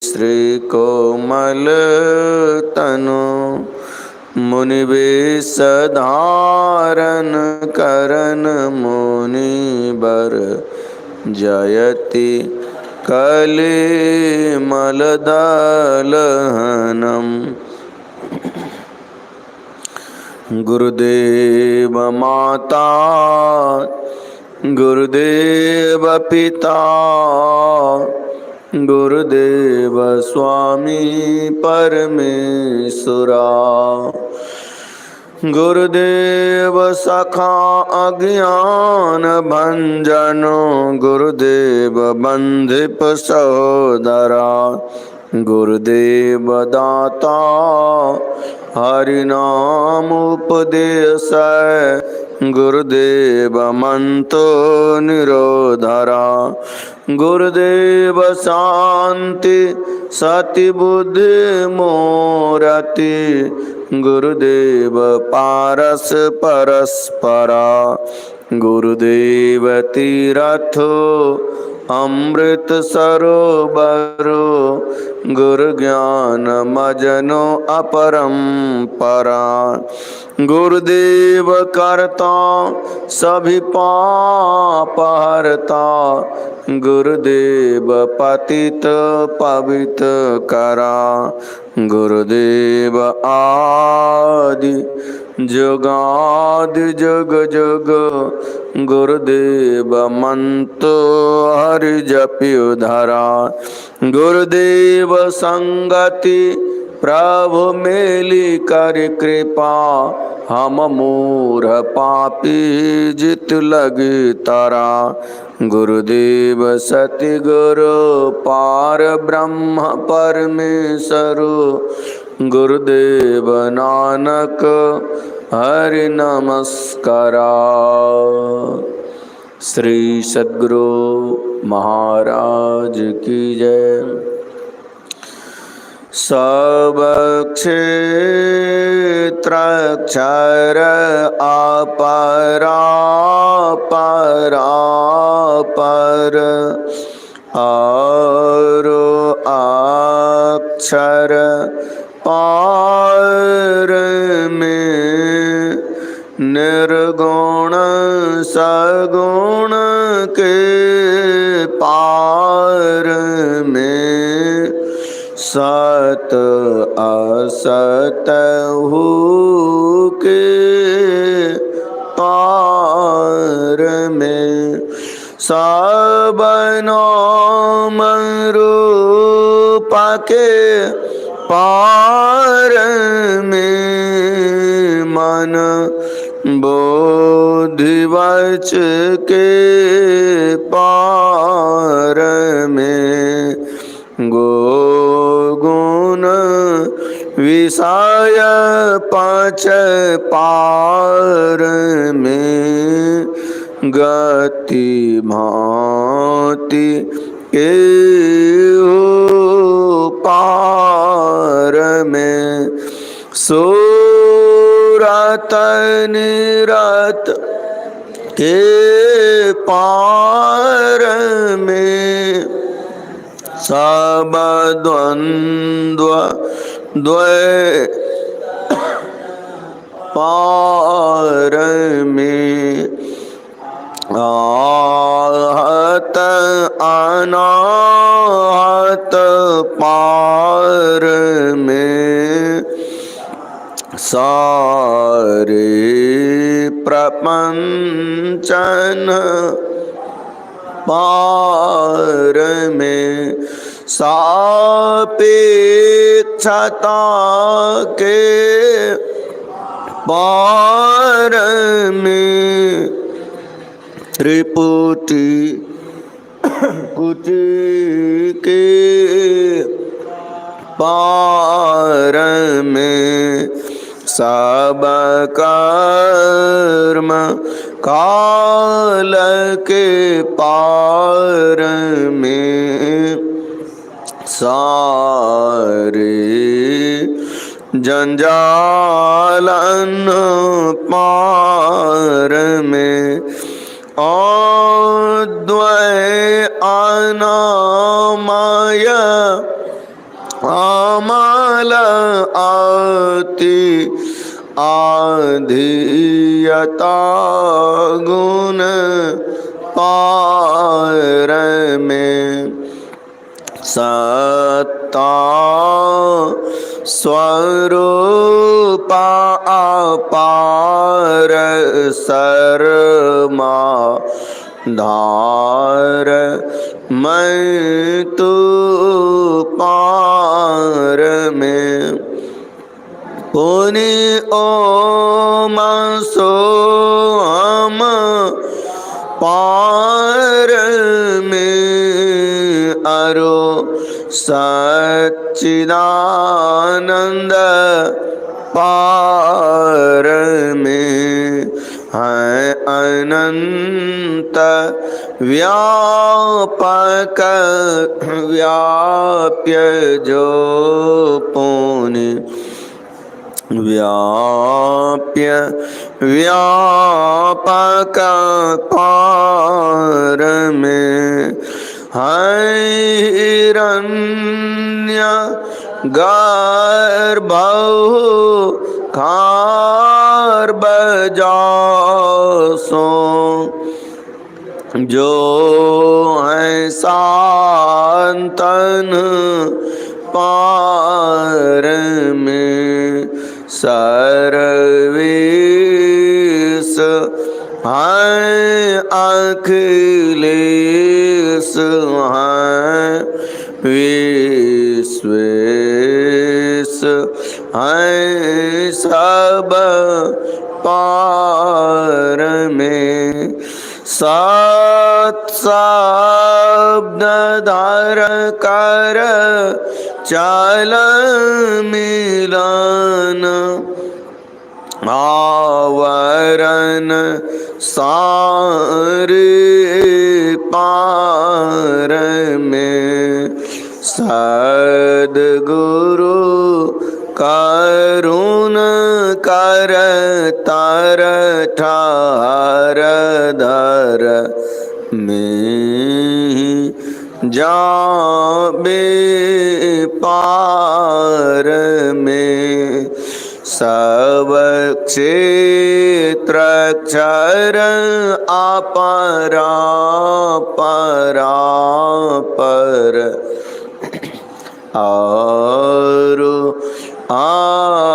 श्री कोमल तनु मुनिवेश धारण करन मुनिबर जयति कलिमलदलहनम। गुरुदेव माता गुरुदेव पिता गुरुदेव स्वामी परमेश्वरा। गुरुदेव सखा अज्ञान भंजनो गुरुदेव बंधिप सहोदरा। गुरुदेव दाता हरिनाम उपदेश गुरुदेव मंतो निरोधरा। गुरुदेव शांति सति बुद्धि मोरति गुरुदेव पारस परस्परा। गुरुदेव तीरथो अमृत सरोवरो गुरु ज्ञान मजनो अपरंपरा। गुरुदेव करता सभी पाप हरता गुरुदेव पतित पवित करा। गुरुदेव आदि जुगादि जुग जुग गुरुदेव मंतो हरि जपियो धरा। गुरुदेव संगति प्रभु मेली कर कृपा हम मूढ़ पापी जित लगी तारा। गुरुदेव सति गुरु पार ब्रह्म परमेश्वर गुरुदेव नानक हरि नमस्कारा। श्री सद्गुरु महाराज की जय। सब क्षेत्र क्षर अपरा पर आरो अक्षर पार में निर्गुण सगुण के पार में सत असत हु के पार में सब नाम रूप के पार में मन बोधि वच के पार में गो गुण विषय पांच पार में गति भांति के पार में सूरत निरत के पार में सब द्वंद्व द्वय पार में आहत अनाहत पार में सारे प्रपंचन पार में सापेक्षता के पार में त्रिपुटी कुटी के पार में सब कर्म काल के पार में सारे जंजालन पार में अद्वय अनामय आमल आति आधियता गुण पार में सत्ता स्वरूपा अपार शर्मा धार मैं तू पार में पुनि ओम सो हम पार में अरो सच्चिदानंद पार में है अनंत व्यापक व्याप्य जो पुनि व्याप्य व्यापक पार में है हिरण्य गर्भ खार्ब जासो जो है सांतन पार में सर्वेश है अखिलेश है विश्वेश है सब पार में सत शब्द धर कर चल मिलन आवरण सारे पार में सद्गुरु करुण कर तर ठार धर में जाबे पार में सब क्षेत्र क्षर अपरा परा पर और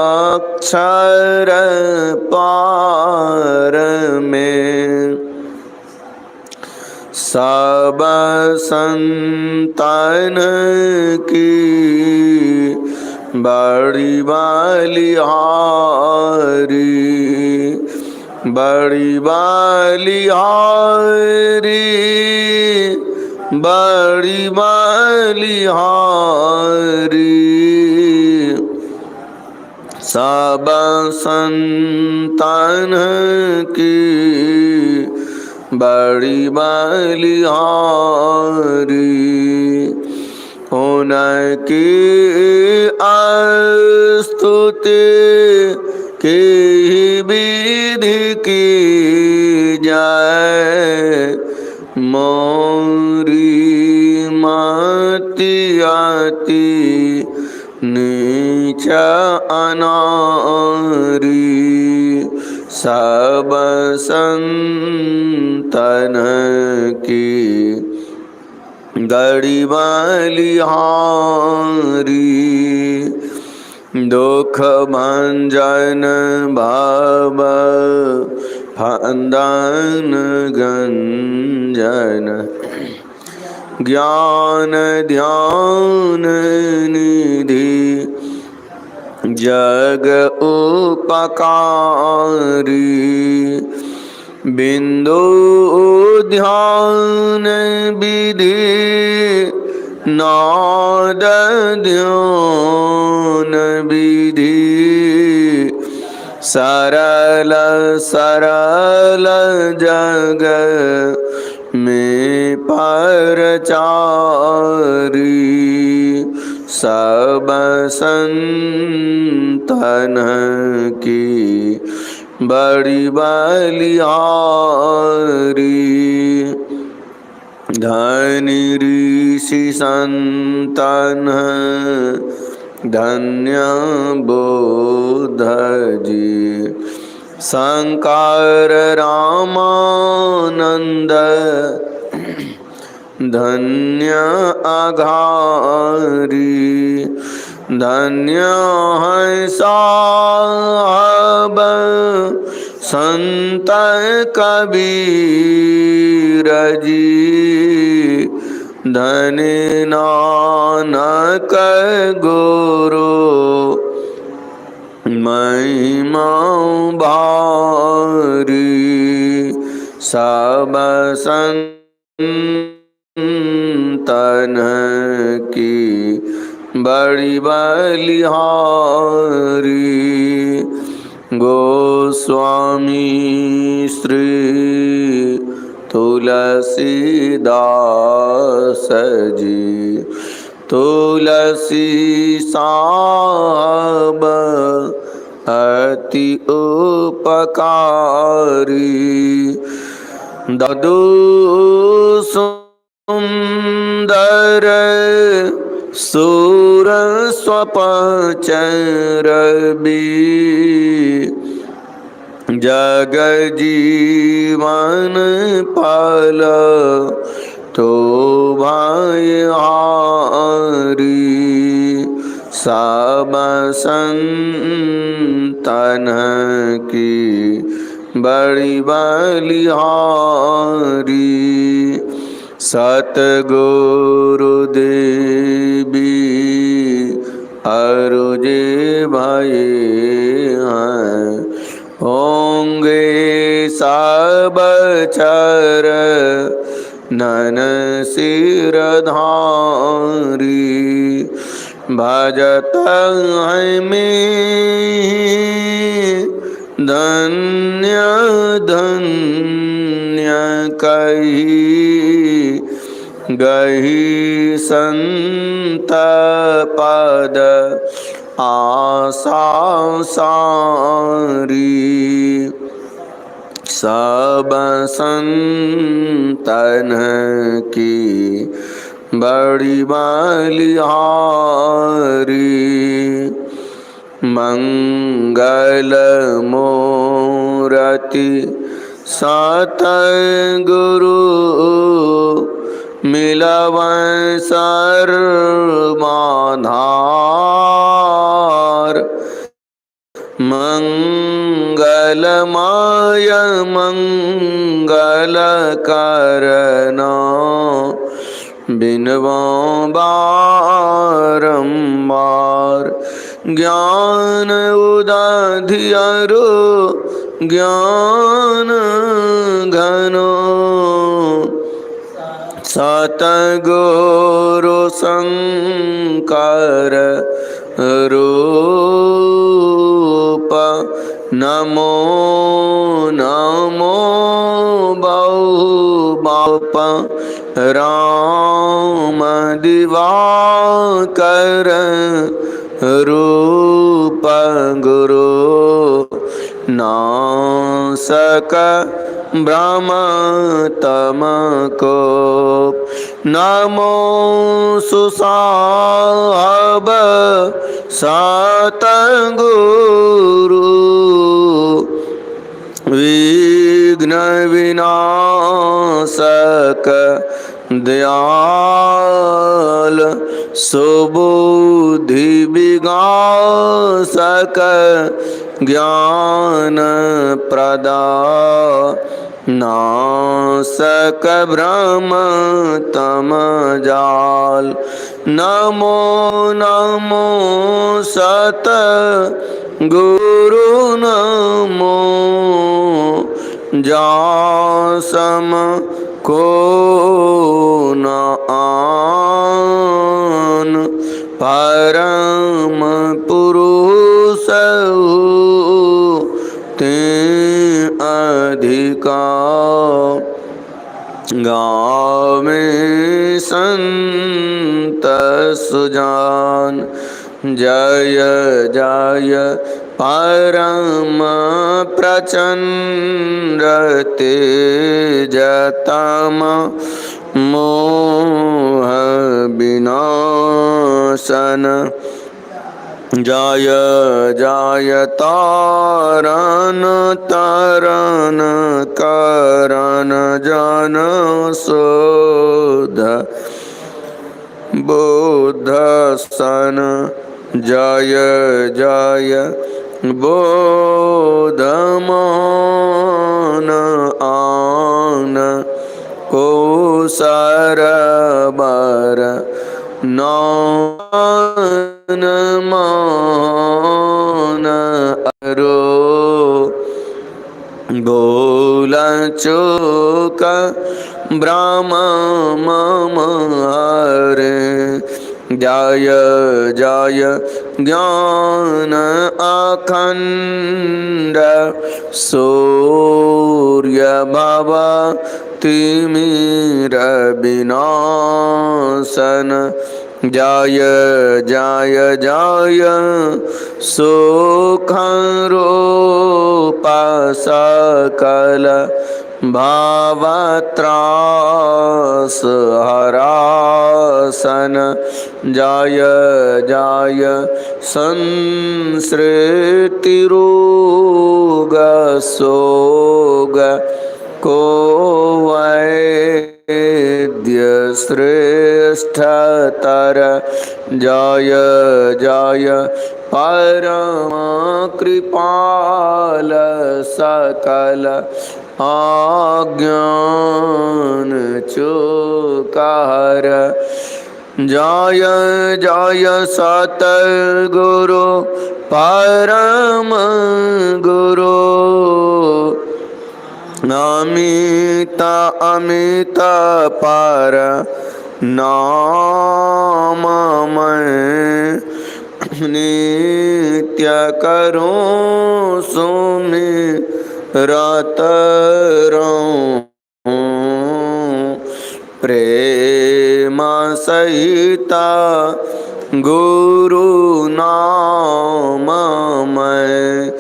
अक्षर पार में सब संतन की बड़ी बलिहारी बड़ी बलिहारी बड़ी बलिहारी सब संतन की बड़ी बलिहारी उनकी स्तुति की विधि की जाए मोरी मति अति नीच अनारी सब संतन की गड़ी बलिहारी दुख भंजन भव फंदन गंजन ज्ञान ध्यान निधि जग उपकारी बिंदु ध्यान विधि नाद ध्यान विधि सरल सरल जग में परचारी सब संतन की बड़ी बलिहारी धनी ऋषि संतन धन्य बुद्ध जी। शंकर रामानंद धन्य अघारी। धन्य है साहब संत कबीर जी। धन्य नानक गुरु महिमा भारी। सब संतन की बड़ी बलिहारी। गोस्वामी श्री तुलसीदास जी। तुलसी साहब अति उपकारी। ददु सुंदर सुर स्वपचर बी। जग जीवन फल तो भयहारी। सब संतन की बड़ी बलिहारी। सतगुरु देवी अरुजे भये हैं। होंगे सब चर नन सिरधारी। भजत है में धन्य धन्य कही। गही संत पद आशा सारी। सब संतन की बड़ी बलिहारी। मंगल मूर्ति सतगुरु मिलव सर्वाधार। मंगलमय मंगल करना बिनवा बारंबार। ज्ञान उदधियरो ज्ञान घनो। सतगुरु शंकर रूप नमो नमो बहु राम दिवाकर रूप गुरु नासक ब्रह्म तम को। नमो सुसाहब सतगुरु विघ्न विनाशक दयाल। सुबुद्धि विनाशक ज्ञान प्रदा। नासक ब्रह्म तम जाल। नमो नमो सत गुरु नमो। जासम को न आन परम पुरुष ते अधिका। गाँव में संत सुजान जय जय परम प्रचंड तेजतम मोह विनाशन। जय जय तारन तारन करन जन शोध बुद्ध सन जय जय बोध मान आन को सरबर नौन मान अरो बोल चूक ब्रह्म मम हरे जय जय ज्ञान अखंड सूर्य भव तिमिर विनाशन जय जय जय सुख रूप सकल भावत्रास हरासन जय जय संसृति रोग सोग को वैद्य श्रेष्ठतर जय जय परम कृपाल सकल आज्ञान चूकार जय जय सतगुरु परम गुरु अमित अमित पर नाम मैं नित्य करूं सुमिरत रहूं प्रेम सहित गुरु नाम मैं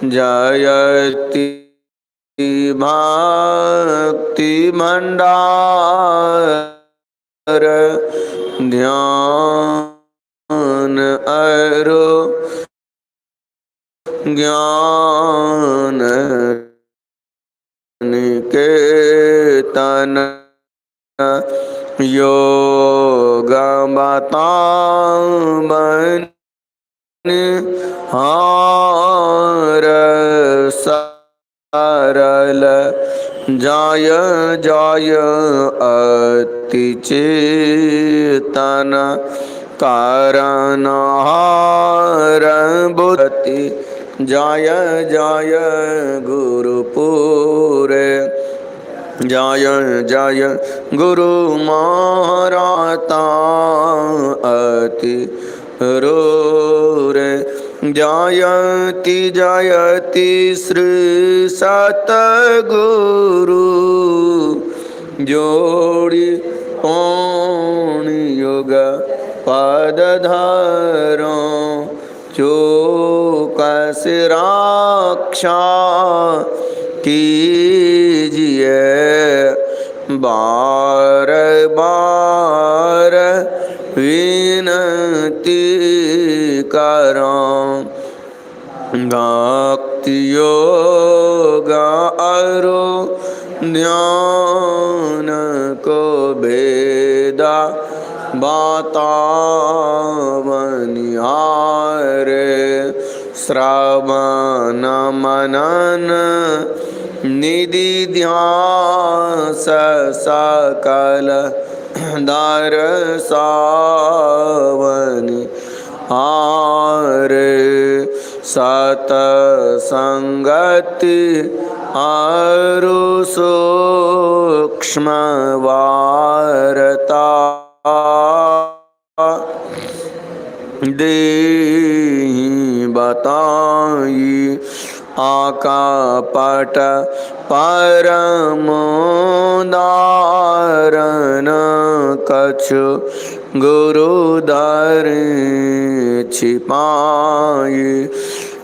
जयति भक्ति भंडार ध्यान अरो ज्ञान निकेतन योग बतावन हार सरल जय जय अति चेतन कारण हार बुद्धि जय जय गुरुपुरे जय जय गुरु महाराता अति रे जयति जयति श्री सतगुरु जोड़ी पौणी योग पद धरो चौकस रक्षा कीजिए बार बार विनती करो भक्ति योग अरो ध्यान को भेदा बतावनिहारे श्रवण मनन निधि ध्यास सकल दर्शावनि हारे सत संगति अरु सूक्ष्म वार्ता देहि बताई आकापट परमोदारन कछु गुरुदर छिपाई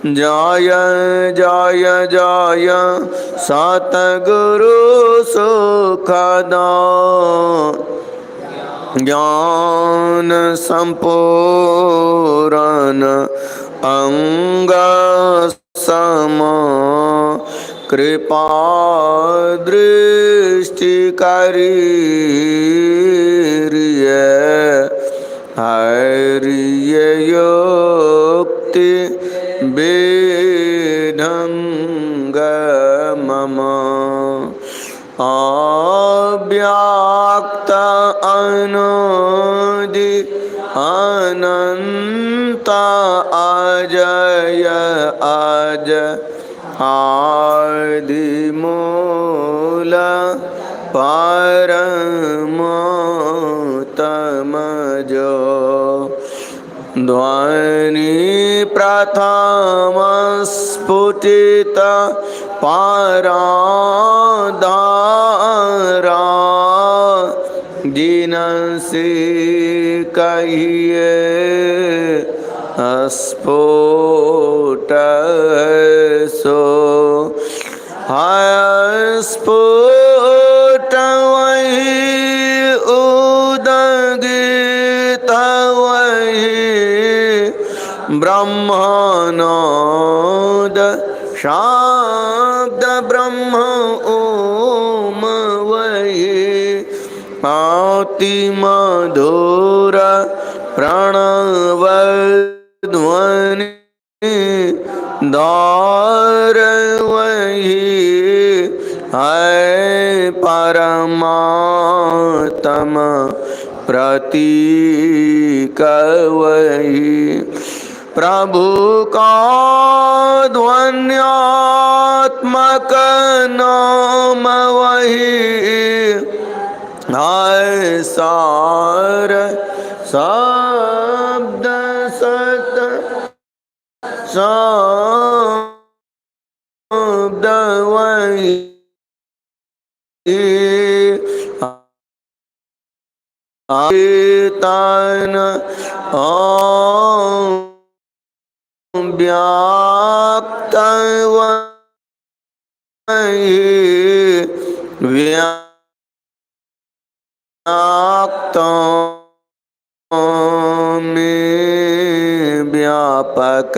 जय जय जय सतगुरु सुखदा ज्ञान संपूर्ण मन अंग सम कृपा दृष्टि करिय हरिय युक्ति वेदंग मम अव्याक्त अनोदि अनंत अजय अज आदि मूल परम तमजो ध्वनि प्रथम स्फुटित पाराधारा जिनसे कहिए स्फुट सो स्फुट वही उदगित वही ब्रह्मानंद शब्द ब्रह्म ओम वही अति मधुर प्रणव ध्वनि दार वही है परमात्म प्रतीक वही प्रभु का ध्वन्यात्मक नाम वही है सार शब्द सत शब्द वही तन व्याप्त वही व्याप्त में व्यापक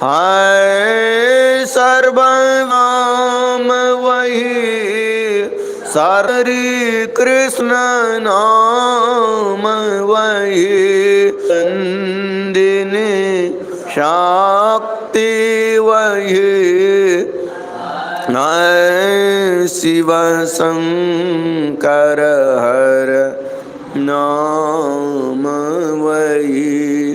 है सर्वनाम वही श्री कृष्ण नाम वही नंदिनी शक्ति वही शिव शंकर हर नाम वही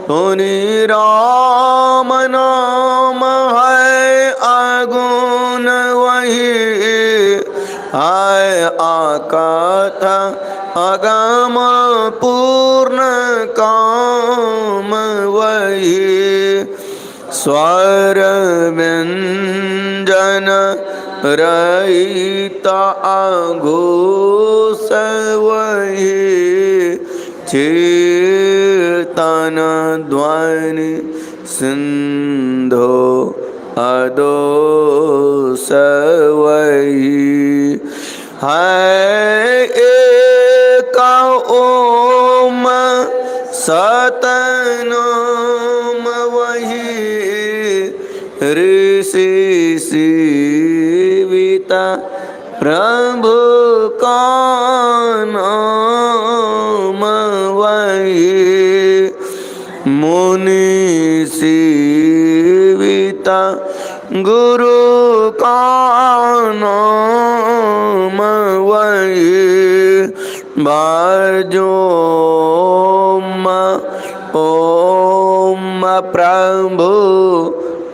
पुनि राम नाम है अगुण वही है आकाथ अगम पूर्ण काम वही स्वर व्यंजन रहिता अघोष वही चेतन ध्वनि सिंधो अदोष वही है एक ओम सतनाम वही ऋषि सीविता प्रभु का नाम वही मुनि सीविता गुरु का नाम वही बाजो ओम प्रभु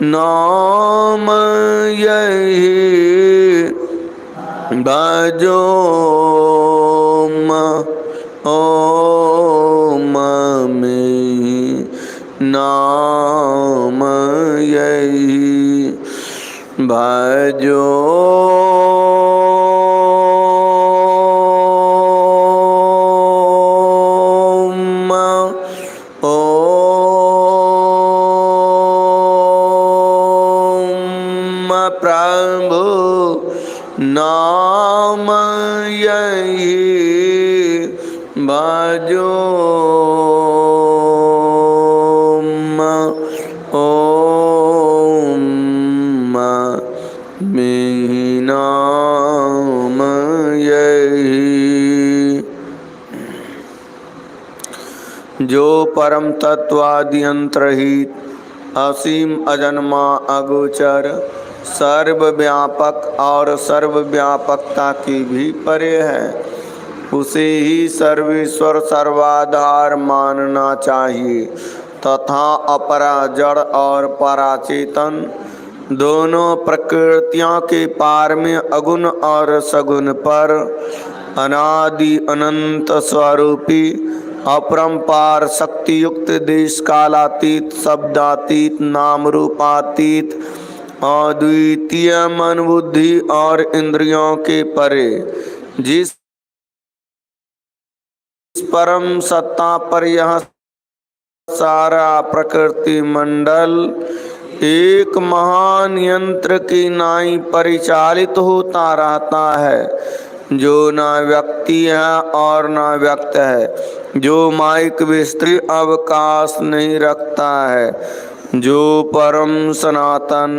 नाम यही बाजो ओम में नाम यही भजो प्रभु नाम यही भजो जो परम तत्वाद्यंतरहित असीम अजन्मा अगोचर सर्वव्यापक और सर्वव्यापकता की भी परे है, उसे ही सर्वेश्वर सर्वाधार मानना चाहिए तथा अपरा जड़ और पराचेतन दोनों प्रकृतियों के पार में अगुण और सगुण पर अनादि अनंत स्वरूपी अपरंपार शक्ति युक्त देश कालातीत शब्दातीत नाम रूपातीत अद्वितीय मन बुद्धि और इंद्रियों के परे जिस परम सत्ता पर यह सारा प्रकृति मंडल एक महान यंत्र की नाई परिचालित होता रहता है, जो न व्यक्ति है और न व्यक्त है, जो माइक विस्तृत अवकाश नहीं रखता है, जो परम सनातन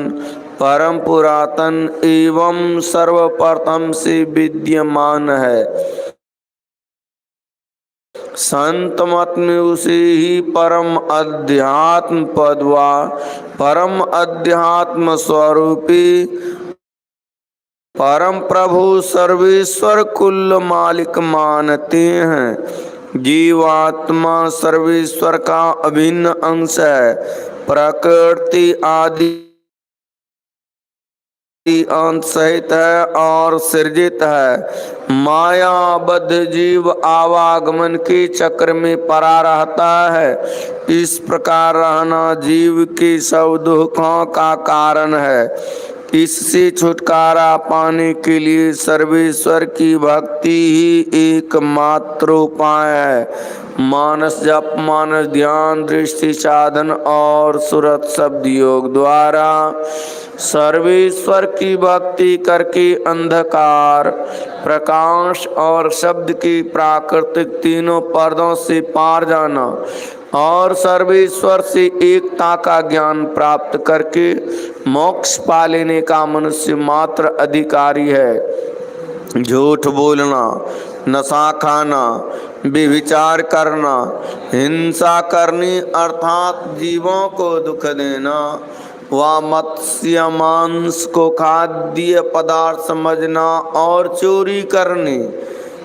परम पुरातन एवं सर्वप्रथम से विद्यमान है। संत मत में उसे ही परम अध्यात्म पदवा परम अध्यात्म स्वरूपी परम प्रभु सर्वेश्वर कुल मालिक मानते हैं। जीवात्मा सर्वेश्वर का अभिन्न अंश है, प्रकृति आदि अंत सहित है और सृजित है। मायाबद्ध जीव आवागमन के चक्र में पड़ा रहता है। इस प्रकार रहना जीव के सब दुखों का कारण है। इससे छुटकारा पाने के लिए सर्वेश्वर की भक्ति ही एकमात्र उपाय है। मानस जप, मानस ध्यान, दृष्टि साधन और सुरत शब्द योग द्वारा सर्वेश्वर की भक्ति करके अंधकार, प्रकाश और शब्द की प्राकृतिक तीनों पर्दों से पार जाना और सर्वेश्वर से एकता का ज्ञान प्राप्त करके मोक्ष पा लेने का मनुष्य मात्र अधिकारी है। झूठ बोलना, नशा खाना, व्यभिचार करना, हिंसा करनी अर्थात जीवों को दुख देना व मत्स्य मांस को खाद्य पदार्थ समझना और चोरी करनी,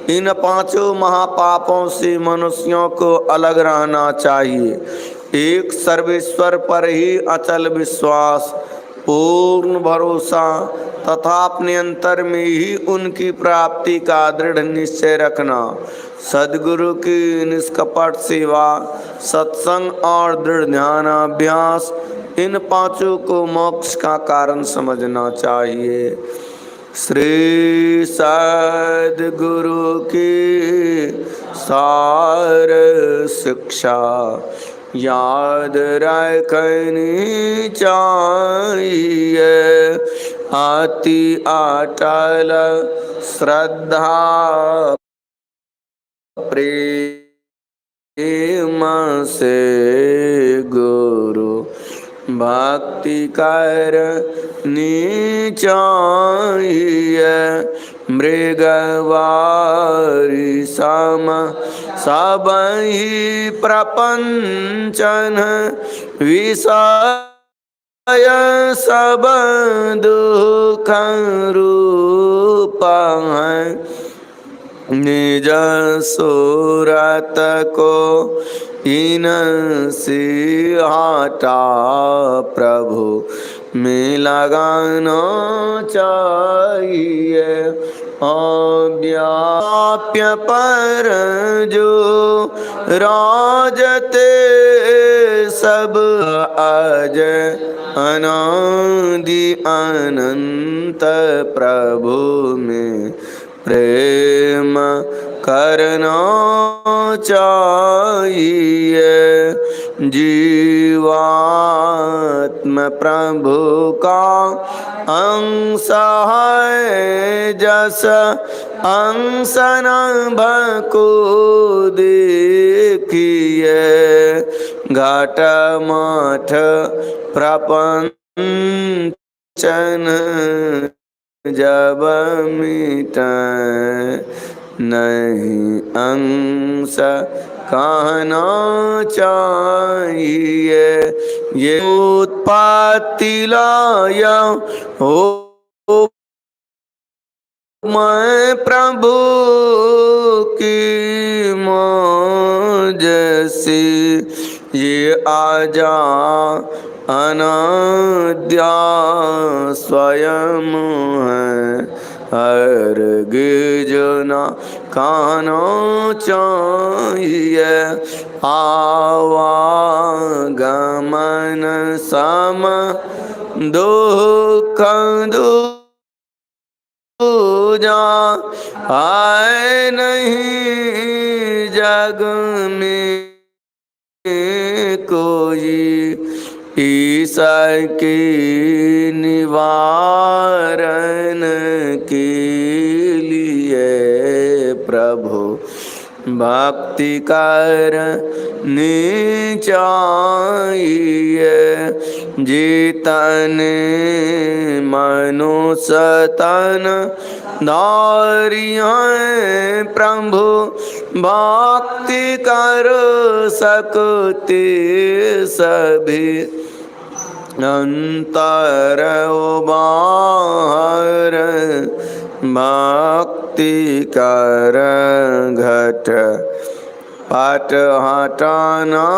इन पांचों महापापों से मनुष्यों को अलग रहना चाहिए। एक सर्वेश्वर पर ही अचल विश्वास, पूर्ण भरोसा तथा अपने अंतर में ही उनकी प्राप्ति का दृढ़ निश्चय रखना, सद्गुरु की निष्कपट सेवा, सत्संग और दृढ़ ध्यानाभ्यास, इन पांचों को मोक्ष का कारण समझना चाहिए। श्री सद्गुरु की सार शिक्षा याद रखनी चाहिए। अति अटल श्रद्धा प्रेम से गुरु भक्ति करनी चाहिए। मृगवारी सम सब ही प्रपंचन विषय सब दुख रूप है। निज सूरत को इनसे हटा प्रभु में लगाना चाहिए। अव्याप्य पर जो राजते सब अज अनादि अनंत प्रभु में प्रेम करना चाहिए। जीवात्म प्रभु का अंश है, जस अंश नभ को देखिए। घट मठ प्रपंचन जब मिटे नहीं अंश कहना चाहिए। ये उत्पत्ति लय हो मैं प्रभु की मौज से, ये आजा अनाद्या स्वयं है, हरगिज न कहना चाहिए। आवागमन सम दुख दूजा, आए नहीं जग में कोई, ईसा की निवारण के लिए प्रभु भक्ति करनी चाहिए। जीतने मनुष्य तन धारी हैं प्रभु, भक्ति कर सकते सभी, अंतर बाहर भक्ति कर घट पट हटाना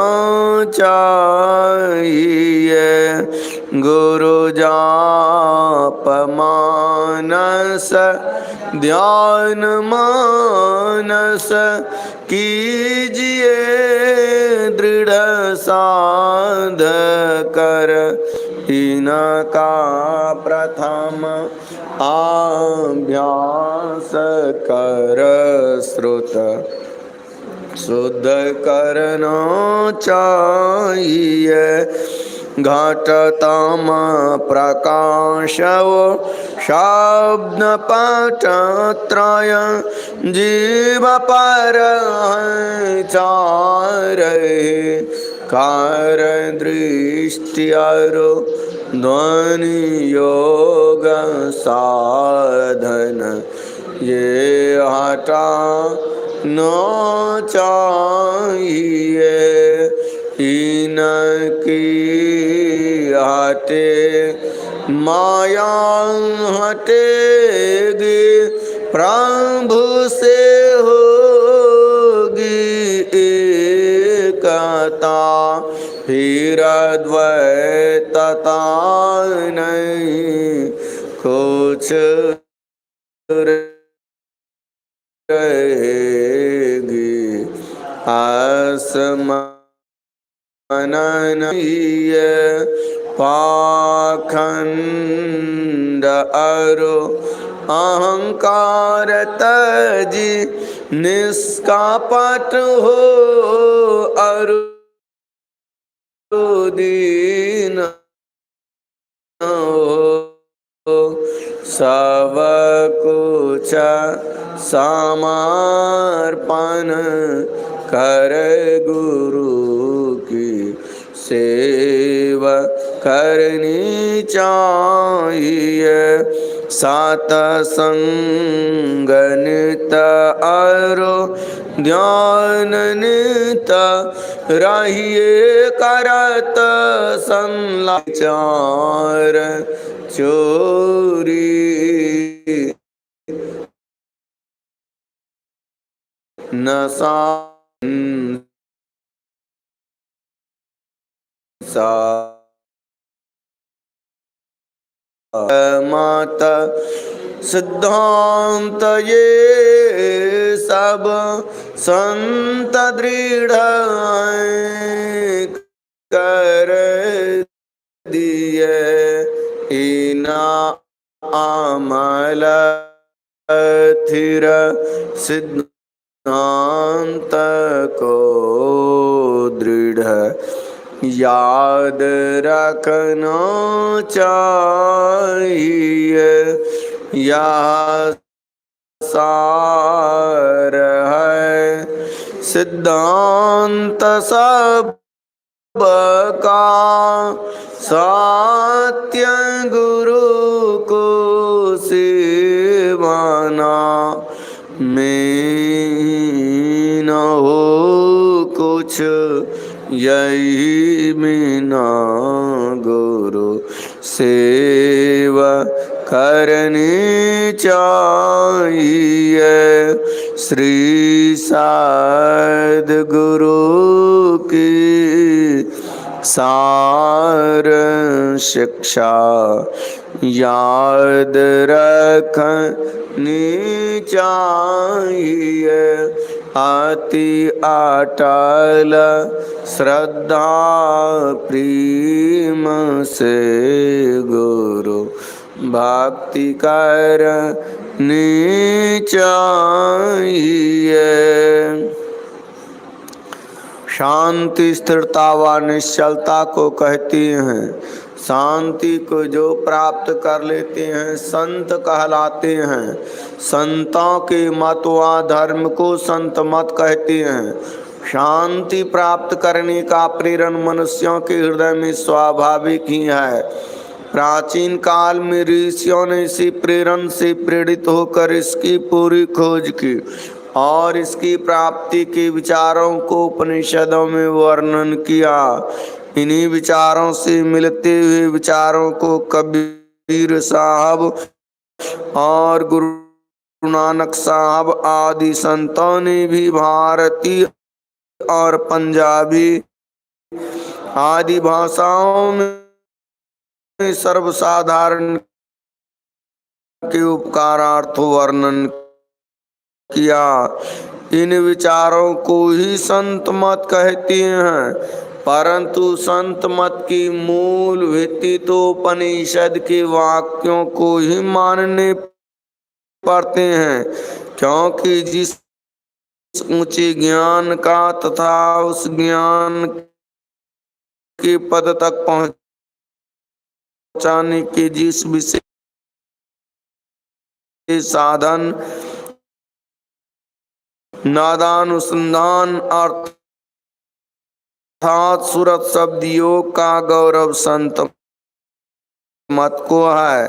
चाहिए। गुरु जाप मानस ध्यान मानस कीजिए, दृढ़ साध कर इनका प्रथम अभ्यास कर, श्रुत शुद्ध करना चाहिए। घटतम प्रकाशव शब्द पटत्रय, जीव पर चार कार दृष्टि अरो ध्वनि योग साधन, ये हटा न चाहिए। इनकी हटे माया हटेगी, प्रभु से होगी एकता, फिर द्वैतता नहीं कुछ रहेगी। आसमान नहीं पाखंड अरो अहंकार तजी, निष्कपट हो अरु दीन हो, सब कुछ समर्पण कर गुरु की सेवा करनी चाहिए। सात संग नित अरो ध्यान नित रहिए, करत संलाचार चोरी, नशा मत सिद्धांत ये सब संत दृढ़ कर दिए, इना अमल स्थिर सिद्धांत को दृढ़ याद रखना चाहिए। यह सार है सिद्धांत सब का, सत्य गुरु को सेवना में न हो कुछ यही बिना गुरु सेवा करनी चाहिए। श्री सद्गुरु की सार शिक्षा याद रखनी चाहिए। अति अटल श्रद्धा प्रेम से गुरु भक्ति करनी चाहिए। शांति स्थिरता व निश्चलता को कहती हैं। शांति को जो प्राप्त कर लेते हैं संत कहलाते हैं। संतों के मत व धर्म को संत मत कहते हैं। शांति प्राप्त करने का प्रेरण मनुष्यों के हृदय में स्वाभाविक ही है। प्राचीन काल में ऋषियों ने इसी प्रेरण से प्रेरित होकर इसकी पूरी खोज की और इसकी प्राप्ति के विचारों को उपनिषदों में वर्णन किया। इन्हीं विचारों से मिलते हुए विचारों को कबीर साहब और गुरु नानक साहब आदि संतों ने भी भारतीय और पंजाबी आदि भाषाओं में सर्वसाधारण के उपकारार्थ वर्णन किया। इन विचारों को ही संत मत कहते हैं, परंतु संत मत की मूल भित्ति तो उपनिषद के वाक्यों को ही मानने पड़ते हैं, क्योंकि जिस ऊंचे ज्ञान का तथा उस ज्ञान के पद तक पहुंचाने के जिस विषय साधन नादानुसंधान अर्थात सुरत शब्द योग का गौरव संत मत को है।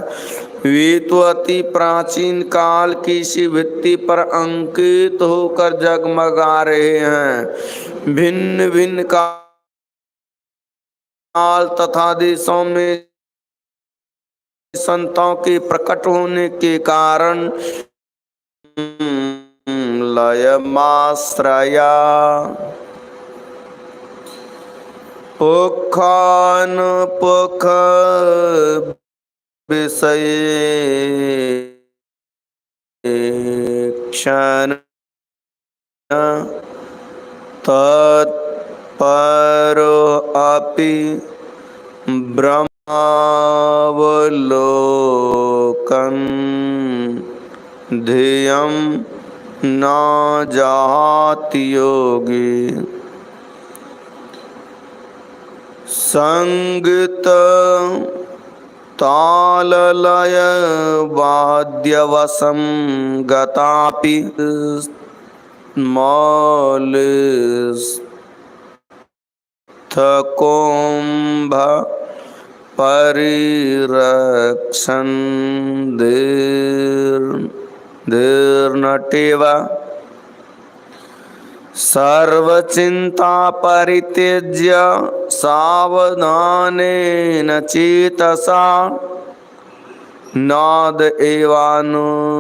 वे तो अति प्राचीन काल की सी भित्ति पर अंकित होकर जगमगा रहे हैं। भिन्न भिन्न काल तथा देशों में संतों के प्रकट होने के कारण लयमाश्रया पुख विषय क्षण तत्परो अपि ब्रह्मावलोकन ध्येयं न जाति योगी। संगीत ताललय वाद्यवशं गतापि मौलिस्थकुम्भ परिरक्षन् धीर्नटेवा सर्वचिंता परित्यज्य सावधानेन चेतसा नाद एवानुसंधेयो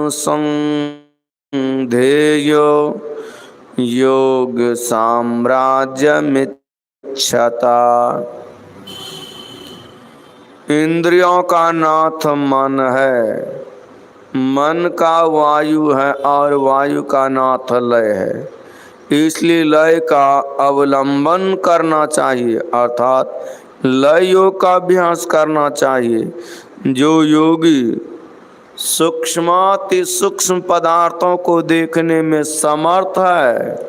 योग साम्राज्यमिच्छता। इंद्रियों का नाथ मन है, मन का वायु है और वायु का नाथ लय है। इसलिए लय का अवलंबन करना चाहिए, अर्थात लय योग का अभ्यास करना चाहिए। जो योगी सूक्ष्माति सूक्ष्म पदार्थों को देखने में समर्थ है,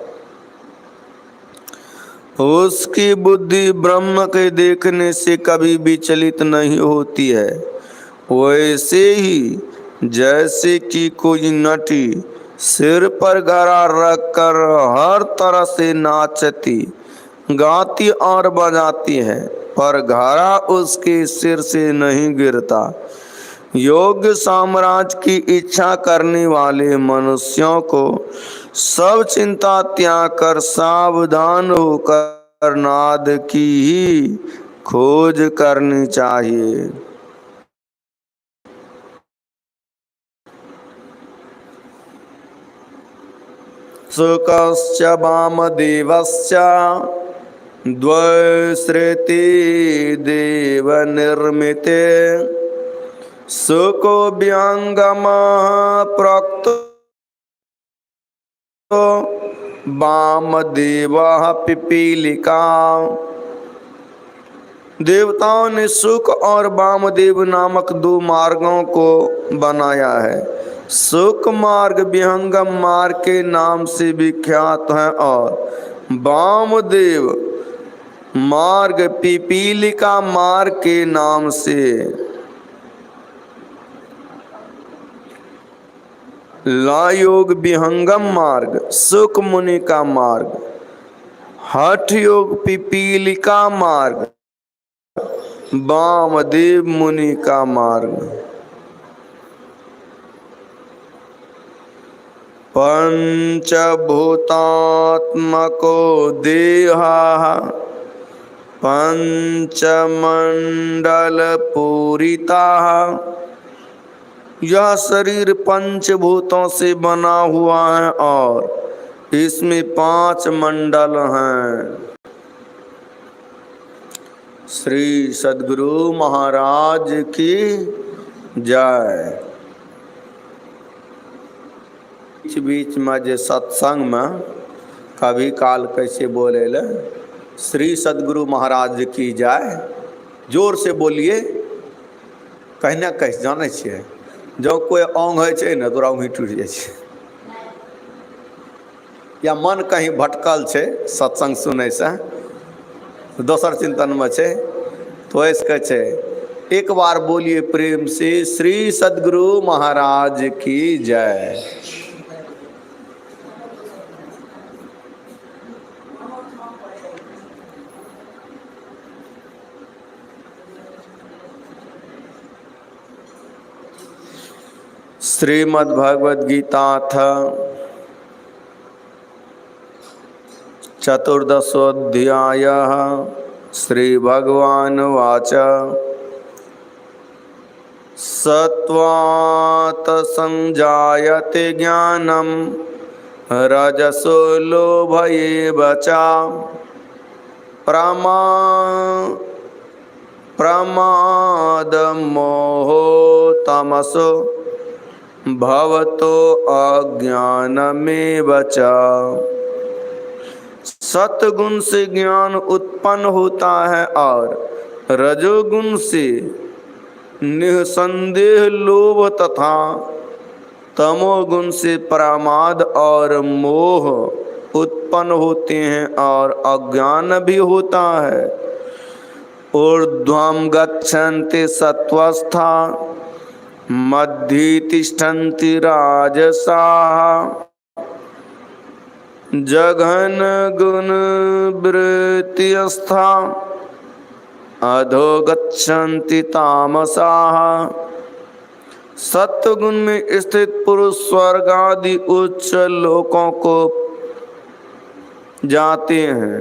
उसकी बुद्धि ब्रह्म के देखने से कभी विचलित नहीं होती है। वैसे ही जैसे कि कोई नटी सिर पर घड़ा रखकर हर तरह से नाचती गाती और बजाती है, पर घड़ा उसके सिर से नहीं गिरता। योग्य साम्राज्य की इच्छा करने वाले मनुष्यों को सब चिंता त्याग कर सावधान होकर नाद की ही खोज करनी चाहिए। सुकश्च वामदेवश्च द्वैश्रेति देव निर्मिते सुको व्यंगमः प्रोक्तो वामदेवः पिपीलिका। देवताओं ने सुक और वामदेव नामक दो मार्गों को बनाया है। सुक मार्ग विहंगम मार्ग के नाम से विख्यात है और वामदेव मार्ग पिपीलिका मार्ग के नाम से। लायोग विहंगम मार्ग सुक मुनि का मार्ग, हठ योग पिपीलिका मार्ग वामदेव मुनि का मार्ग। पंचभूतात्मको देहः पंचमंडल पूरितः। यह शरीर पंचभूतों से बना हुआ है और इसमें 5 मंडल हैं। श्री सद्गुरु महाराज की जय। बीच बीच में जे सत्संग में कभी काल कैसे बोले ले श्री सद्गुरु महाराज की जय, जोर से बोलिए। कहना कैसे जाने छे, जो कोई अंग है ना तोरा वहीं टूट जाए या मन कहीं भटकल है सत्संग सुने से दोसर चिंतन में है तो ऐसे छे एक बार बोलिए प्रेम से श्री सद्गुरु महाराज की जय। श्रीमद् भगवद गीता था 14 श्री भगवान वाच सत्वात् संजायते ज्ञानम रजसो लोभ एव च प्रमाद मोहो तमसो भवतो अज्ञानमेव च। सतगुण से ज्ञान उत्पन्न होता है और रजोगुण से निसंदेह लोभ तथा तमोगुण से प्रमाद और मोह उत्पन्न होते हैं और अज्ञान भी होता है। ऊर्ध्वं गच्छन्ति सत्वस्था मध्ये तिष्ठन्ति राजसाः जघन गुण वृत्तिस्था अधो गच्छन्ति तामसाः। सत्वगुण में स्थित पुरुष स्वर्ग आदि उच्च लोकों को जाते हैं।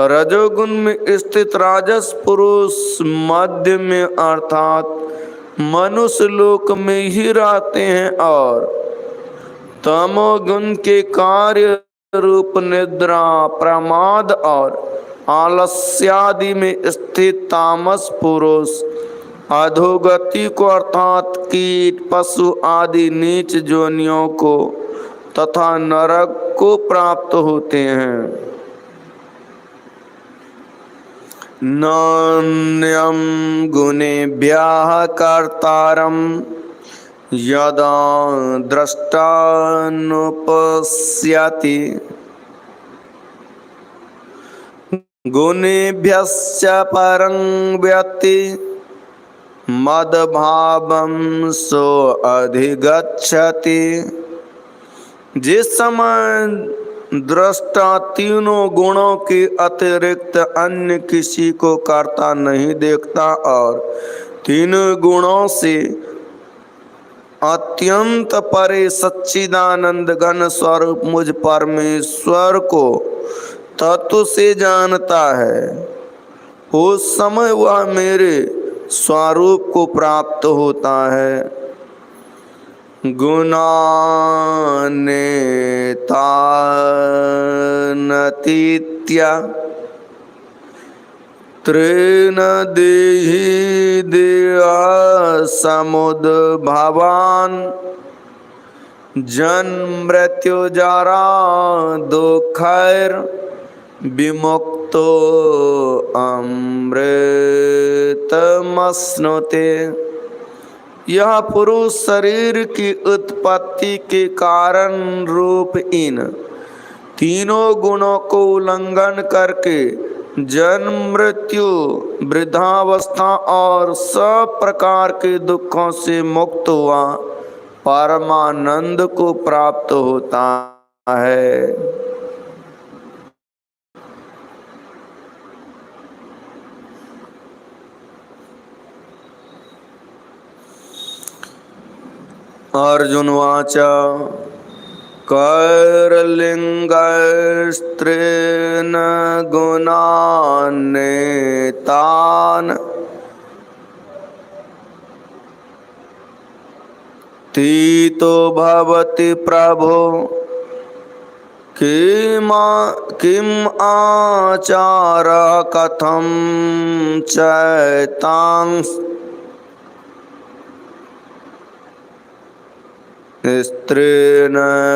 रजोगुण में स्थित राजस पुरुष मध्य में अर्थात मनुष्य लोक में ही रहते हैं और तमोगुण के कार्य रूप निद्रा प्रमाद और आलस्यादि में स्थित तामस पुरुष अधोगति को अर्थात कीट पशु आदि नीच जोनियों को तथा नरक को प्राप्त होते हैं। नान्यं गुणेभ्यः कर्तारं यदा द्रष्टानुपश्यति गुणेभ्यश्च परं व्यक्ति मद्भावं सो अधिगच्छति। जिस समय दृष्टा तीनों गुणों के अतिरिक्त अन्य किसी को करता नहीं देखता और तीन गुणों से अत्यंत परे सच्चिदानंद घन स्वरूप मुझ परमेश्वर को तत्व से जानता है, उस समय वह मेरे स्वरूप को प्राप्त होता है। गुणानेतानतीत्या त्रेन देहि देहा समुद्भवान् जन्म मृत्यु जरा दुःखैर विमुक्तो अमृतमश्नुते। यह पुरुष शरीर की उत्पत्ति के कारण रूप इन तीनों गुणों को उल्लंघन करके जन्म मृत्यु वृद्धावस्था और सब प्रकार के दुखों से मुक्त हुआ परमानंद को प्राप्त होता है। अर्जुन वाच कैर्लिङ्गस्त्रीन् गुणान्नेतान् तीतो भवति प्रभो किम् आचारः कथं चैतांस् स्त्रीण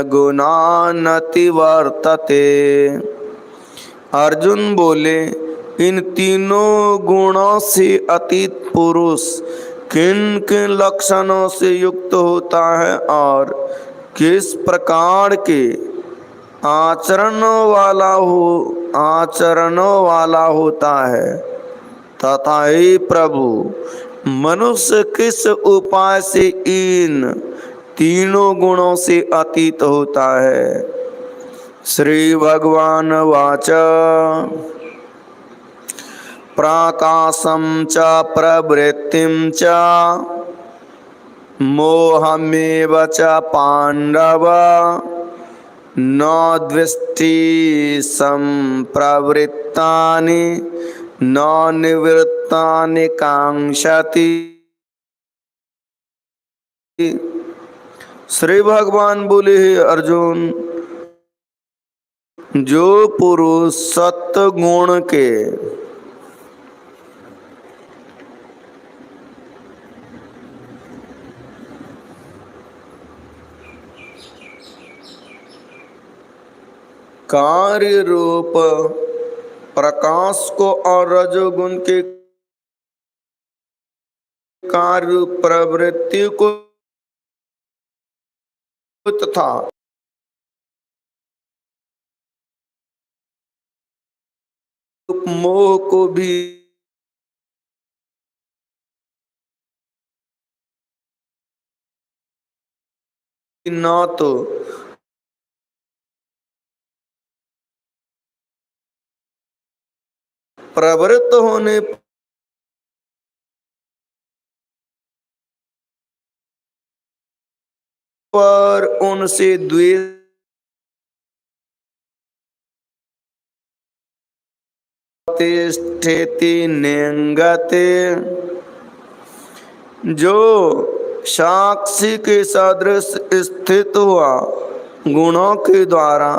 गुणानतिवर्तते। अर्जुन बोले, इन तीनों गुणों से अतीत पुरुष किन किन लक्षणों से युक्त होता है और किस प्रकार के आचरणों वाला होता है, तथा हे प्रभु मनुष्य किस उपाय से इन तीनों गुणों से अतीत होता है। श्री भगवान वाच प्राकाशं च प्रवृत्तिं च मोहमेव च पांडव न द्वेष्टि संप्रवृत्तानि न निवृत्तानि कांक्षति। श्री भगवान बोले, हे अर्जुन, जो पुरुष सत्व गुण के कार्य रूप प्रकाश को और रजोगुण के कार्य प्रवृत्ति को तथा मोह को भी न तो प्रवृत्त होने पर उनसे द्वेष तिष्ठति निंगते। जो साक्षी के सदृश स्थित हुआ गुणों के द्वारा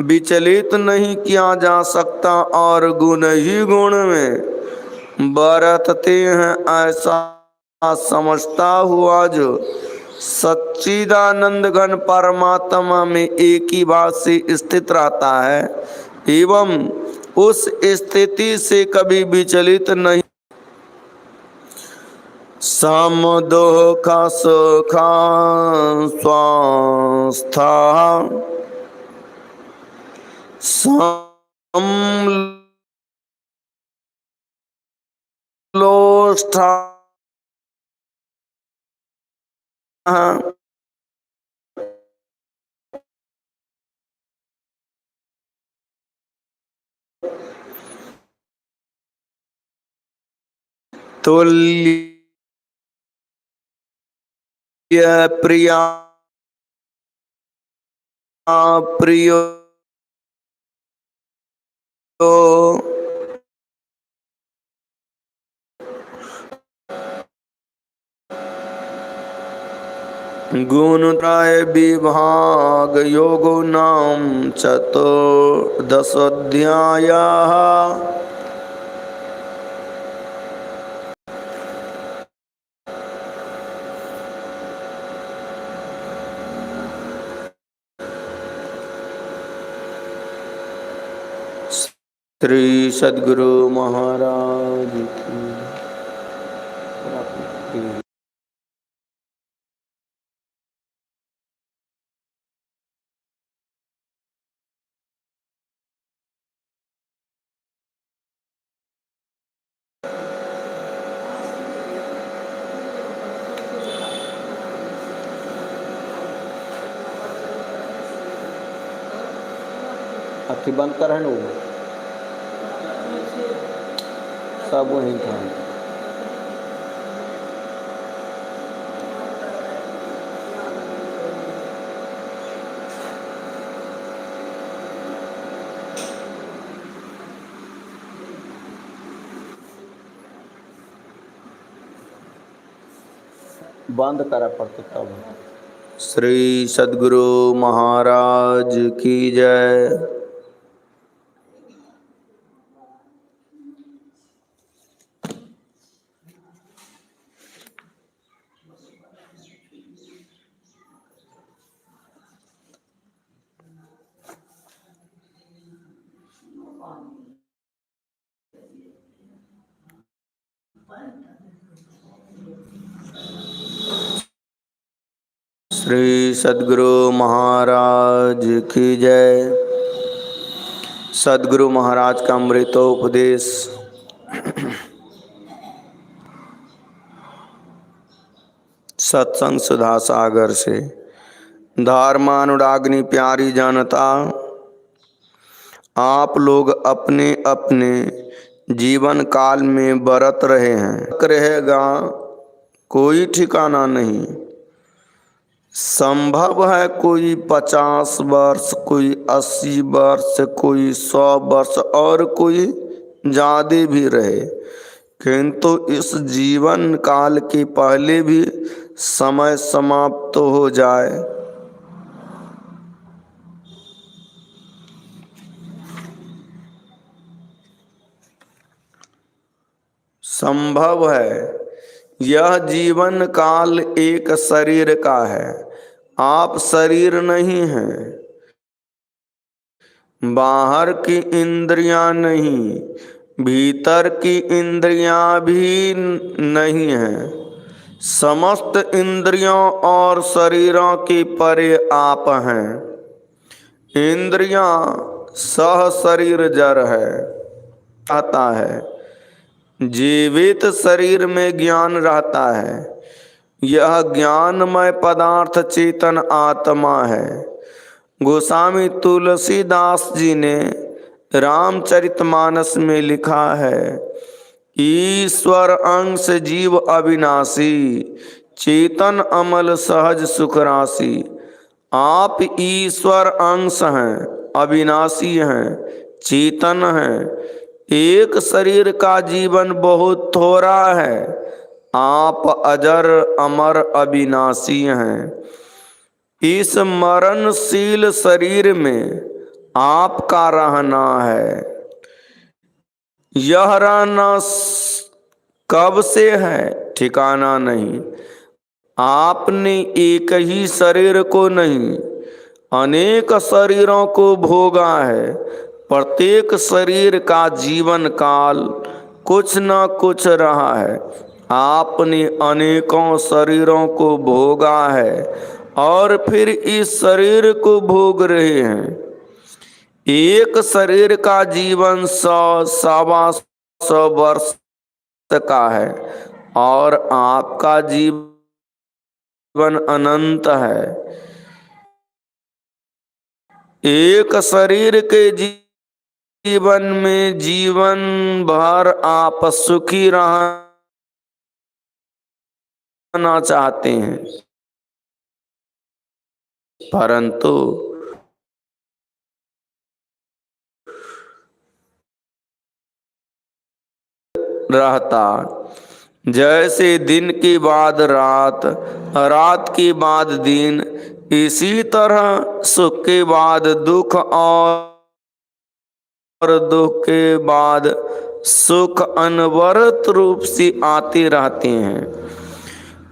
विचलित नहीं किया जा सकता और गुण ही गुण में बरतते हैं, ऐसा समझता हुआ जो सच्चिदानंद घन परमात्मा में एक ही बात से स्थित रहता है एवं उस स्थिति से कभी विचलित नहीं। सम दुःख सुख स्वस्थ समलोष्ठ तुल्य प्रिया प्रियो गुणत्रय विभाग योगो नाम चतुर्दशोऽध्यायः। श्री सद्गुरु महाराज की। अखी बंद कर है ना, सब वहीं था। बंद करा पड़ता तब। श्री सद्गुरु महाराज की जय। श्री सद्गुरु महाराज की जय। सद्गुरु महाराज का अमृतोपदेश सत्संग सुधा सागर से। धर्मानुराग्नि प्यारी जनता, आप लोग अपने अपने जीवन काल में बरत रहे हैं। रहेगा कोई ठिकाना नहीं। संभव है कोई 50 वर्ष, कोई 80 वर्ष, कोई 100 वर्ष और कोई ज़्यादा भी रहे, किंतु इस जीवन काल के पहले भी समय समाप्त हो जाए। संभव है। यह जीवन काल एक शरीर का है, आप शरीर नहीं हैं। बाहर की इंद्रियां नहीं, भीतर की इंद्रियां भी नहीं हैं। समस्त इंद्रियों और शरीरों के परे आप हैं। इंद्रियां सह शरीर जड़ है, आता है। जीवित शरीर में ज्ञान रहता है। यह ज्ञानमय पदार्थ चेतन आत्मा है। गोस्वामी तुलसीदास जी ने रामचरितमानस में लिखा है, ईश्वर अंश जीव अविनाशी, चेतन अमल सहज सुख राशि। आप ईश्वर अंश हैं, अविनाशी हैं, चेतन हैं। एक शरीर का जीवन बहुत थोड़ा है। आप अजर अमर अविनाशी हैं। इस मरणशील शरीर में आपका रहना है। यह रहना कब से है ठिकाना नहीं। आपने एक ही शरीर को नहीं, अनेक शरीरों को भोगा है। प्रत्येक शरीर का जीवन काल कुछ न कुछ रहा है। आपने अनेकों शरीरों को भोगा है और फिर इस शरीर को भोग रहे हैं। एक शरीर का जीवन 100-125 वर्ष का है और आपका जीवन अनंत है। एक शरीर के जीवन में जीवन भर आप सुखी रहना चाहते हैं। परंतु रहता। जैसे दिन के बाद रात, रात के बाद दिन, इसी तरह सुख के बाद दुख और दुख के बाद सुख अनवरत रूप से आते रहते हैं।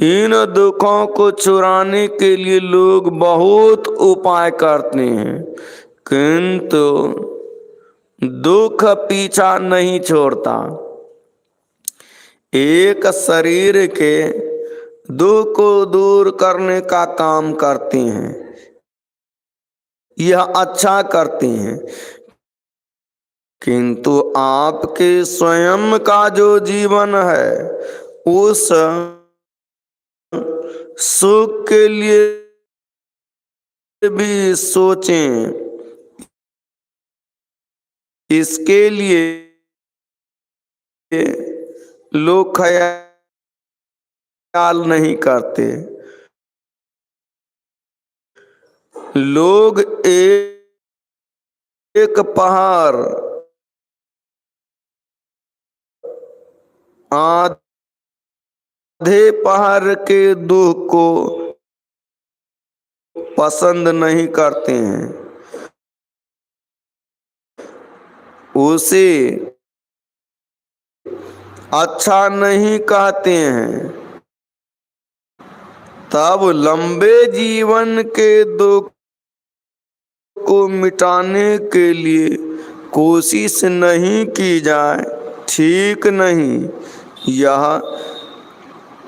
इन दुखों को छुड़ाने के लिए लोग बहुत उपाय करते हैं, किंतु दुख पीछा नहीं छोड़ता। एक शरीर के दुख को दूर करने का काम करते हैं, यह अच्छा करते हैं, किंतु आपके स्वयं का जो जीवन है उस सुख के लिए भी सोचें। इसके लिए लोग ख्याल नहीं करते। लोग एक पहाड़ आधे पहाड़ के दुख को पसंद नहीं करते हैं, उसे अच्छा नहीं कहते हैं। तब लंबे जीवन के दुख को मिटाने के लिए कोशिश नहीं की जाए, ठीक नहीं। यह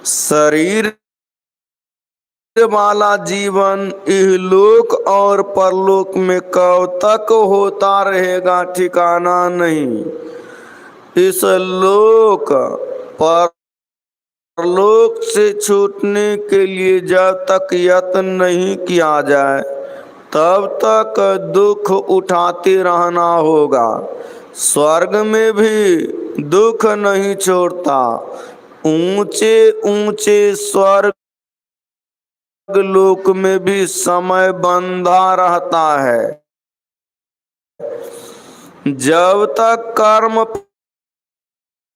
शरीर वाला जीवन इहलोक और परलोक में कब तक होता रहेगा ठिकाना नहीं। इस लोक परलोक से छूटने के लिए जब तक यत्न नहीं किया जाए तब तक दुख उठाते रहना होगा। स्वर्ग में भी दुख नहीं छोड़ता। ऊंचे ऊंचे स्वर्ग लोक में भी समय बंधा रहता है। जब तक कर्म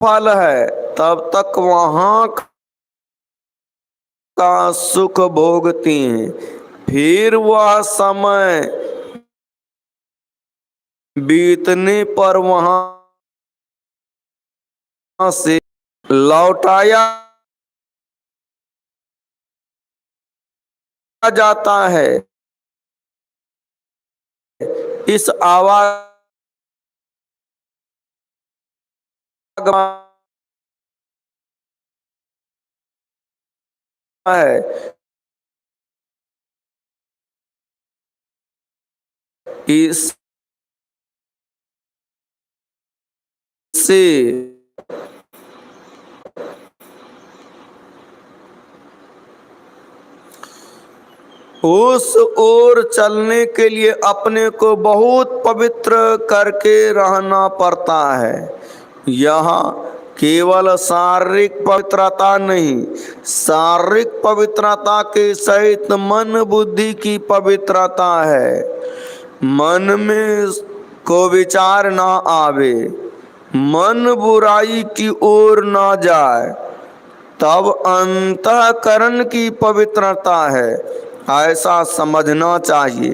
फल है तब तक वहां का सुख भोगती हैं। फिर वह समय बीतने पर वहां से लौटाया जाता है। इस है इस से उस ओर चलने के लिए अपने को बहुत पवित्र करके रहना पड़ता है। यहाँ केवल शारीरिक पवित्रता नहीं, शारीरिक पवित्रता के सहित मन बुद्धि की पवित्रता है। मन में को विचार ना आवे, मन बुराई की ओर ना जाए, तब अंतःकरण की पवित्रता है, ऐसा समझना चाहिए।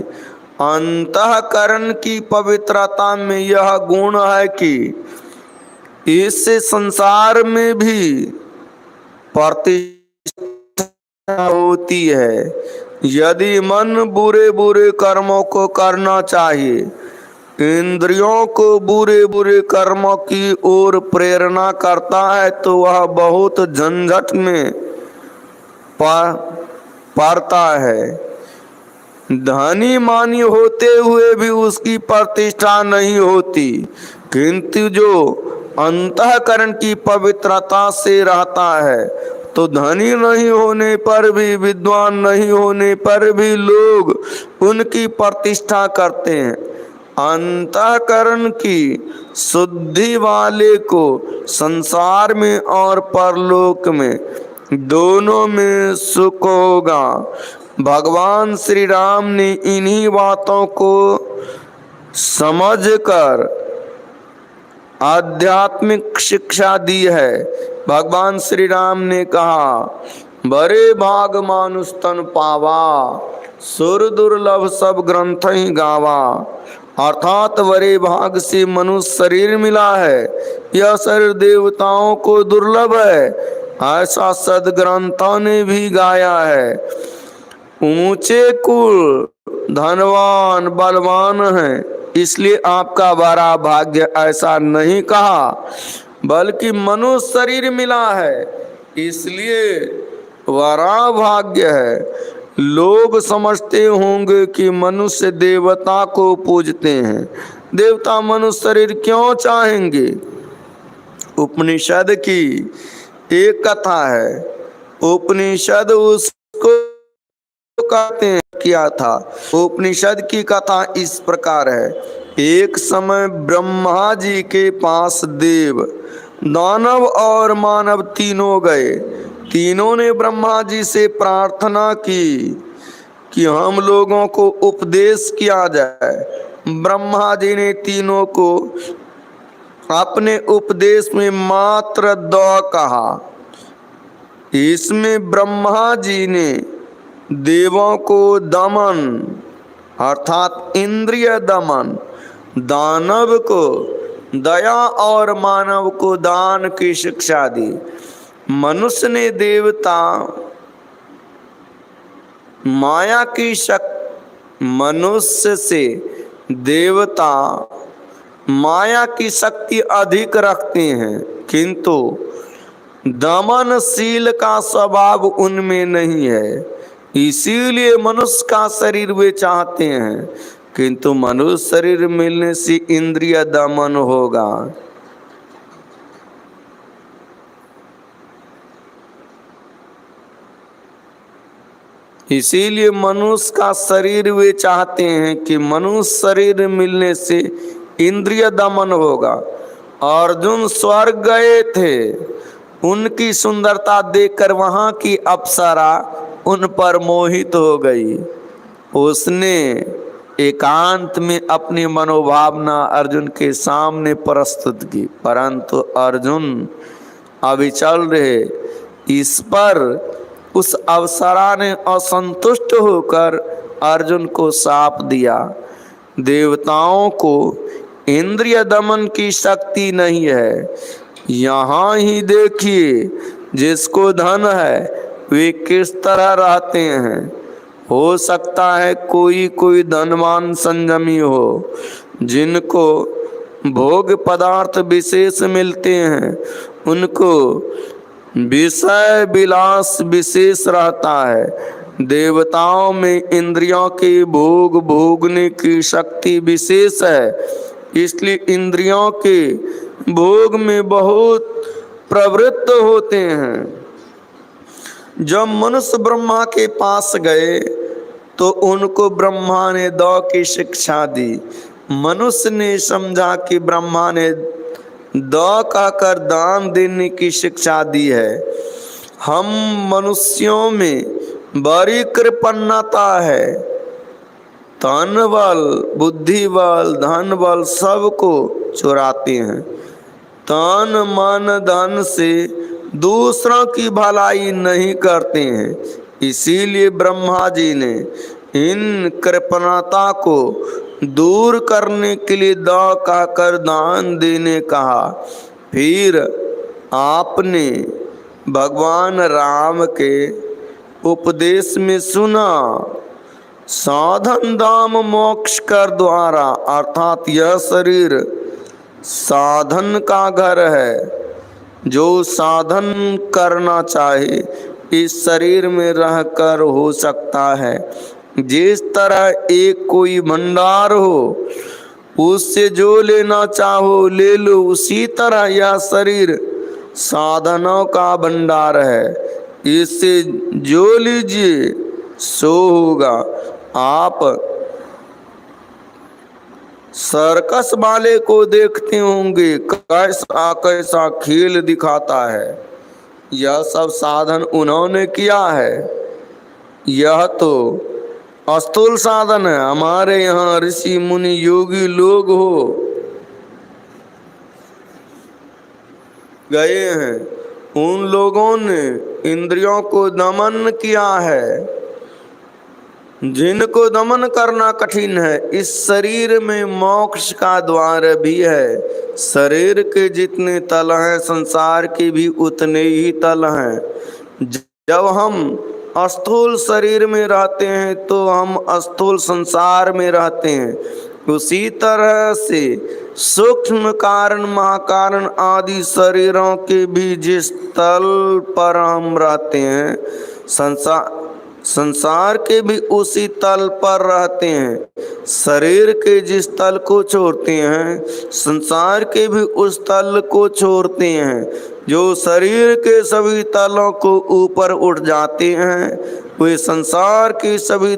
अंतःकरण की पवित्रता में यह गुण है कि इससे संसार में भी प्रतिष्ठा होती है। यदि मन बुरे बुरे कर्मों को करना चाहिए, इंद्रियों को बुरे बुरे कर्मों की ओर प्रेरणा करता है, तो वह बहुत झंझट में पड़ता है। धनी मानी होते हुए भी उसकी प्रतिष्ठा नहीं होती, किंतु जो अंतःकरण की पवित्रता से रहता है तो धनी नहीं होने पर भी, विद्वान नहीं होने पर भी लोग उनकी प्रतिष्ठा करते हैं। अंतःकरण की शुद्धि वाले को संसार में और परलोक में दोनों में सुख होगा। भगवान श्री राम ने इन्हीं बातों को समझकर आध्यात्मिक शिक्षा दी है। भगवान श्री राम ने कहा, बड़े भाग मानुष तन पावा, सुर दुर्लभ सब ग्रंथ ही गावा। अर्थात बड़े भाग से मनुष्य शरीर मिला है, यह शरीर देवताओं को दुर्लभ है, ऐसा सदग्रंथों ने भी गाया है। ऊंचे कुल धनवान बलवान है, इसलिए आपका बड़ा भाग्य, ऐसा नहीं कहा, बल्कि मनुष्य शरीर मिला है इसलिए बड़ा भाग्य है। लोग समझते होंगे कि मनुष्य देवता को पूजते हैं, देवता मनुष्य शरीर क्यों चाहेंगे? उपनिषद की एक कथा है, उपनिषद उसको कहते हैं किया था। उपनिषद की कथा इस प्रकार है। एक समय ब्रह्मा जी के पास देव, दानव और मानव तीनों गए। तीनों ने ब्रह्मा जी से प्रार्थना की कि हम लोगों को उपदेश किया जाए। ब्रह्मा जी ने तीनों को अपने उपदेश में मात्र दो कहा। इसमें ब्रह्मा जी ने देवों को दमन अर्थात इंद्रिय दमन, दानव को दया और मानव को दान की शिक्षा दी। मनुष्य ने देवता माया की शक्ति, मनुष्य से देवता माया की शक्ति अधिक रखते हैं, किंतु दमनशील का स्वभाव उनमें नहीं है। इसीलिए मनुष्य का शरीर वे चाहते हैं, किंतु मनुष्य शरीर मिलने से इंद्रिय दमन होगा। इसीलिए मनुष्य का शरीर वे चाहते हैं कि मनुष्य शरीर मिलने से इंद्रिय दमन होगा। अर्जुन स्वर्ग गए थे, उनकी सुंदरता देखकर वहां की अप्सरा उन पर मोहित हो गई। उसने एकांत में अपनी मनोभावना अर्जुन के सामने प्रस्तुत की, परंतु अर्जुन अविचल रहे। इस पर उस अप्सरा ने असंतुष्ट होकर अर्जुन को शाप दिया। देवताओं को इंद्रिय दमन की शक्ति नहीं है। यहाँ ही देखिए, जिसको धन है वे किस तरह रहते हैं। हो सकता है कोई धनवान संयमी हो, जिनको भोग पदार्थ विशेष मिलते हैं, उनको विषय विलास विशेष रहता है। देवताओं में इंद्रियों के भोग भोगने की शक्ति विशेष है, इसलिए इंद्रियों के भोग में बहुत प्रवृत्त होते हैं। जब मनुष्य ब्रह्मा के पास गए तो उनको ब्रह्मा ने दो की शिक्षा दी। मनुष्य ने समझा कि ब्रह्मा ने दो कहकर दान देने की शिक्षा दी है। हम मनुष्यों में बड़ी कृपणता है, तन बल, बुद्धि बल, धन बल सबको चुराते हैं। तन मन धन से दूसरों की भलाई नहीं करते हैं। इसीलिए ब्रह्मा जी ने इन कृपणता को दूर करने के लिए दो कहकर दान देने कहा। फिर आपने भगवान राम के उपदेश में सुना, साधन धाम मोक्ष कर द्वारा, अर्थात यह शरीर साधन का घर है। जो साधन करना चाहे इस शरीर में रहकर हो सकता है। जिस तरह एक कोई भंडार हो, उससे जो लेना चाहो ले लो, उसी तरह यह शरीर साधनों का भंडार है। इससे जो लीजिए सो होगा। आप सर्कस वाले को देखते होंगे, कैसा कैसा खेल दिखाता है। यह सब साधन उन्होंने किया है। यह तो अस्तूल साधन है। हमारे यहाँ ऋषि मुनि योगी लोग हो गए हैं, उन लोगों ने इंद्रियों को दमन किया है। जिनको दमन करना कठिन है, इस शरीर में मोक्ष का द्वार भी है। शरीर के जितने तल हैं, संसार के भी उतने ही तल हैं। जब हम स्थूल शरीर में रहते हैं तो हम स्थूल संसार में रहते हैं। उसी तरह से सूक्ष्म कारण, महाकारण आदि शरीरों के भी जिस तल पर हम रहते हैं, संसार के भी उसी तल पर रहते हैं। शरीर के जिस तल को छोड़ते हैं, संसार के भी उस तल को छोड़ते हैं। जो शरीर के सभी तलों को ऊपर उठ जाते हैं, वे संसार के सभी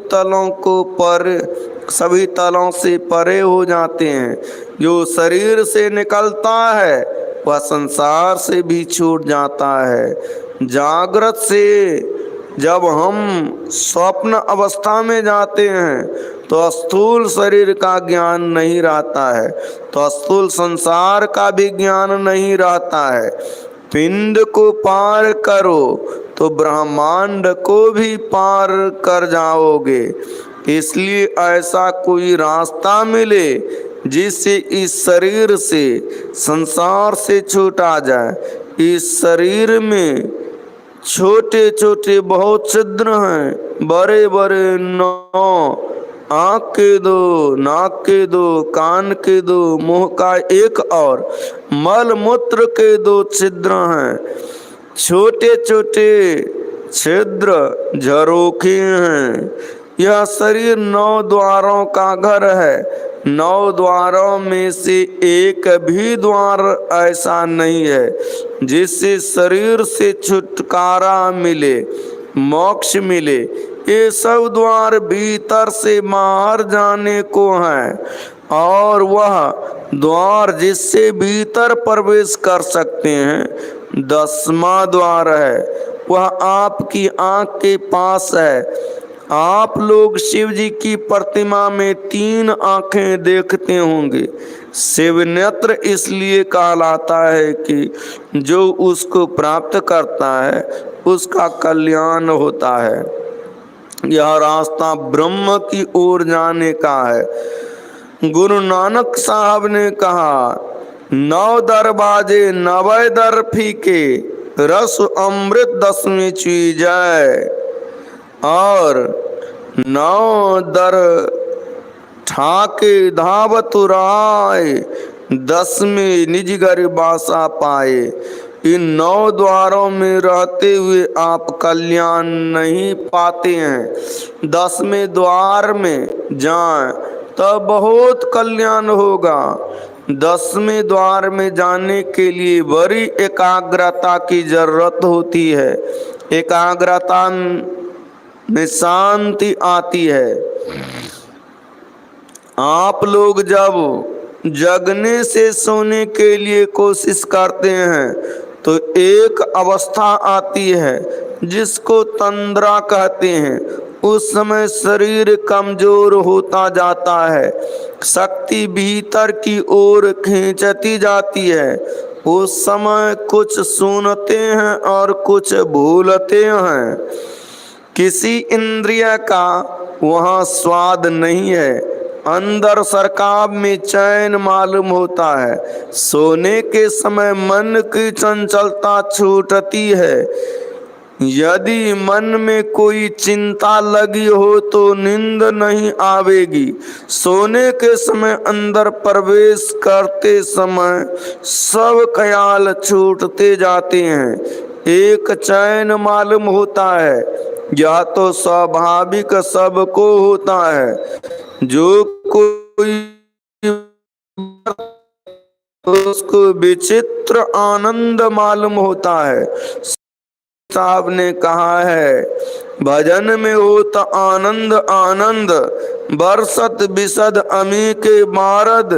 तलों से परे हो जाते हैं। जो शरीर से निकलता है वह संसार से भी छूट जाता है। जागृत से जब हम स्वप्न अवस्था में जाते हैं तो स्थूल शरीर का ज्ञान नहीं रहता है, तो स्थूल संसार का भी ज्ञान नहीं रहता है। पिंड को पार करो तो ब्रह्मांड को भी पार कर जाओगे। इसलिए ऐसा कोई रास्ता मिले जिससे इस शरीर से, संसार से छूटा जाए। इस शरीर में छोटे छोटे बहुत छिद्र हैं, बड़े बड़े 9 आँख के 2, नाक के 2, कान के 2, मुंह का 1 और मल मूत्र के 2 छिद्र हैं। छोटे छोटे छिद्र झरोखे हैं। यह शरीर 9 द्वारों का घर है। 9 द्वारों में से एक भी द्वार ऐसा नहीं है जिससे शरीर से छुटकारा मिले, मोक्ष मिले। ये सब द्वार भीतर से बाहर जाने को हैं, और वह द्वार जिससे भीतर प्रवेश कर सकते हैं 10वां द्वार है। वह आपकी आँख के पास है। आप लोग शिव जी की प्रतिमा में 3 आँखें देखते होंगे। शिव नेत्र इसलिए कहलाता है कि जो उसको प्राप्त करता है उसका कल्याण होता है। यह रास्ता ब्रह्म की ओर जाने का है। गुरु नानक साहब ने कहा, 9 दरवाजे 90 दर फीके, रस अमृत 10वीं चीज़। और 9 दर ठाके धावत राय, 10वें निज घर बासा पाए। इन 9 द्वारों में रहते हुए आप कल्याण नहीं पाते हैं। 10वें द्वार में जाएं तो बहुत कल्याण होगा। 10वें द्वार में जाने के लिए बड़ी एकाग्रता की जरूरत होती है। एकाग्रता में शांति आती है। आप लोग जब जगने से सोने के लिए कोशिश करते हैं तो एक अवस्था आती है जिसको तंद्रा कहते हैं। उस समय शरीर कमजोर होता जाता है, शक्ति भीतर की ओर खींचती जाती है। उस समय कुछ सुनते हैं और कुछ भूलते हैं। किसी इंद्रिय का वहाँ स्वाद नहीं है। अंदर सरकाब में चैन मालूम होता है। सोने के समय मन की चंचलता छूटती है। यदि मन में कोई चिंता लगी हो तो नींद नहीं आवेगी। सोने के समय अंदर प्रवेश करते समय सब ख्याल छूटते जाते हैं। एक चैन मालूम होता है। यह तो स्वाभाविक सबको होता है। जो कोई उसको विचित्र आनंद मालूम होता है। साहब ने कहा है, भजन में होता आनंद आनंद, बरसत बिसद अमी के मारद,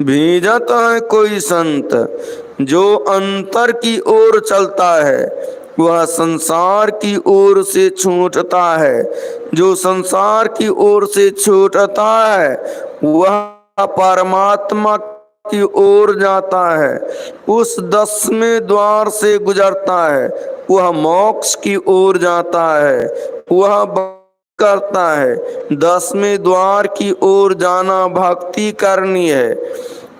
भीजत है कोई संत। जो अंतर की ओर चलता है वह संसार की ओर से छूटता है। जो संसार की ओर से छूटता है वह परमात्मा की ओर जाता है। उस 10वें द्वार से गुजरता है वह मोक्ष की ओर जाता है। वह करता है 10वें द्वार की ओर जाना भक्ति करनी है।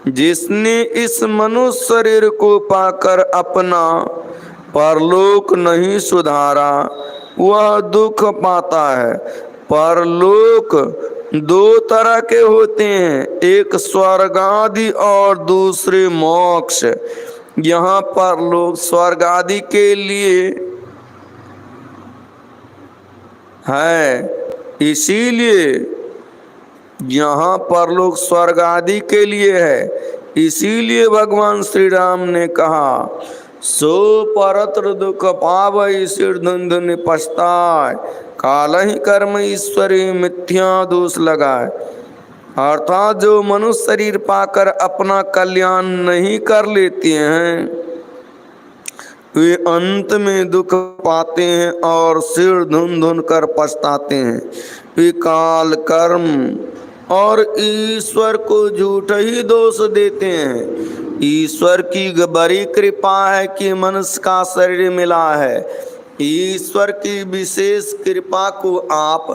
जिसने इस मनुष्य शरीर को पाकर अपना परलोक नहीं सुधारा वह दुख पाता है। परलोक 2 तरह के होते हैं, एक स्वर्ग आदि और दूसरे मोक्ष। यहाँ परलोक स्वर्ग आदि के लिए है, इसीलिए यहाँ परलोक स्वर्ग आदि के लिए है। इसीलिए भगवान श्री राम ने कहा सो परत्र दुख पावई सिर धुंधुन पछताय, काल ही कर्म ईश्वरी मिथ्या दोष लगाए। अर्थात जो मनुष्य शरीर पाकर अपना कल्याण नहीं कर लेते हैं वे अंत में दुख पाते हैं और सिर धुन धुन कर पछताते हैं। वे काल कर्म और ईश्वर को झूठ ही दोष देते हैं। ईश्वर की बड़ी कृपा है कि मनुष्य का शरीर मिला है। ईश्वर की विशेष कृपा को आप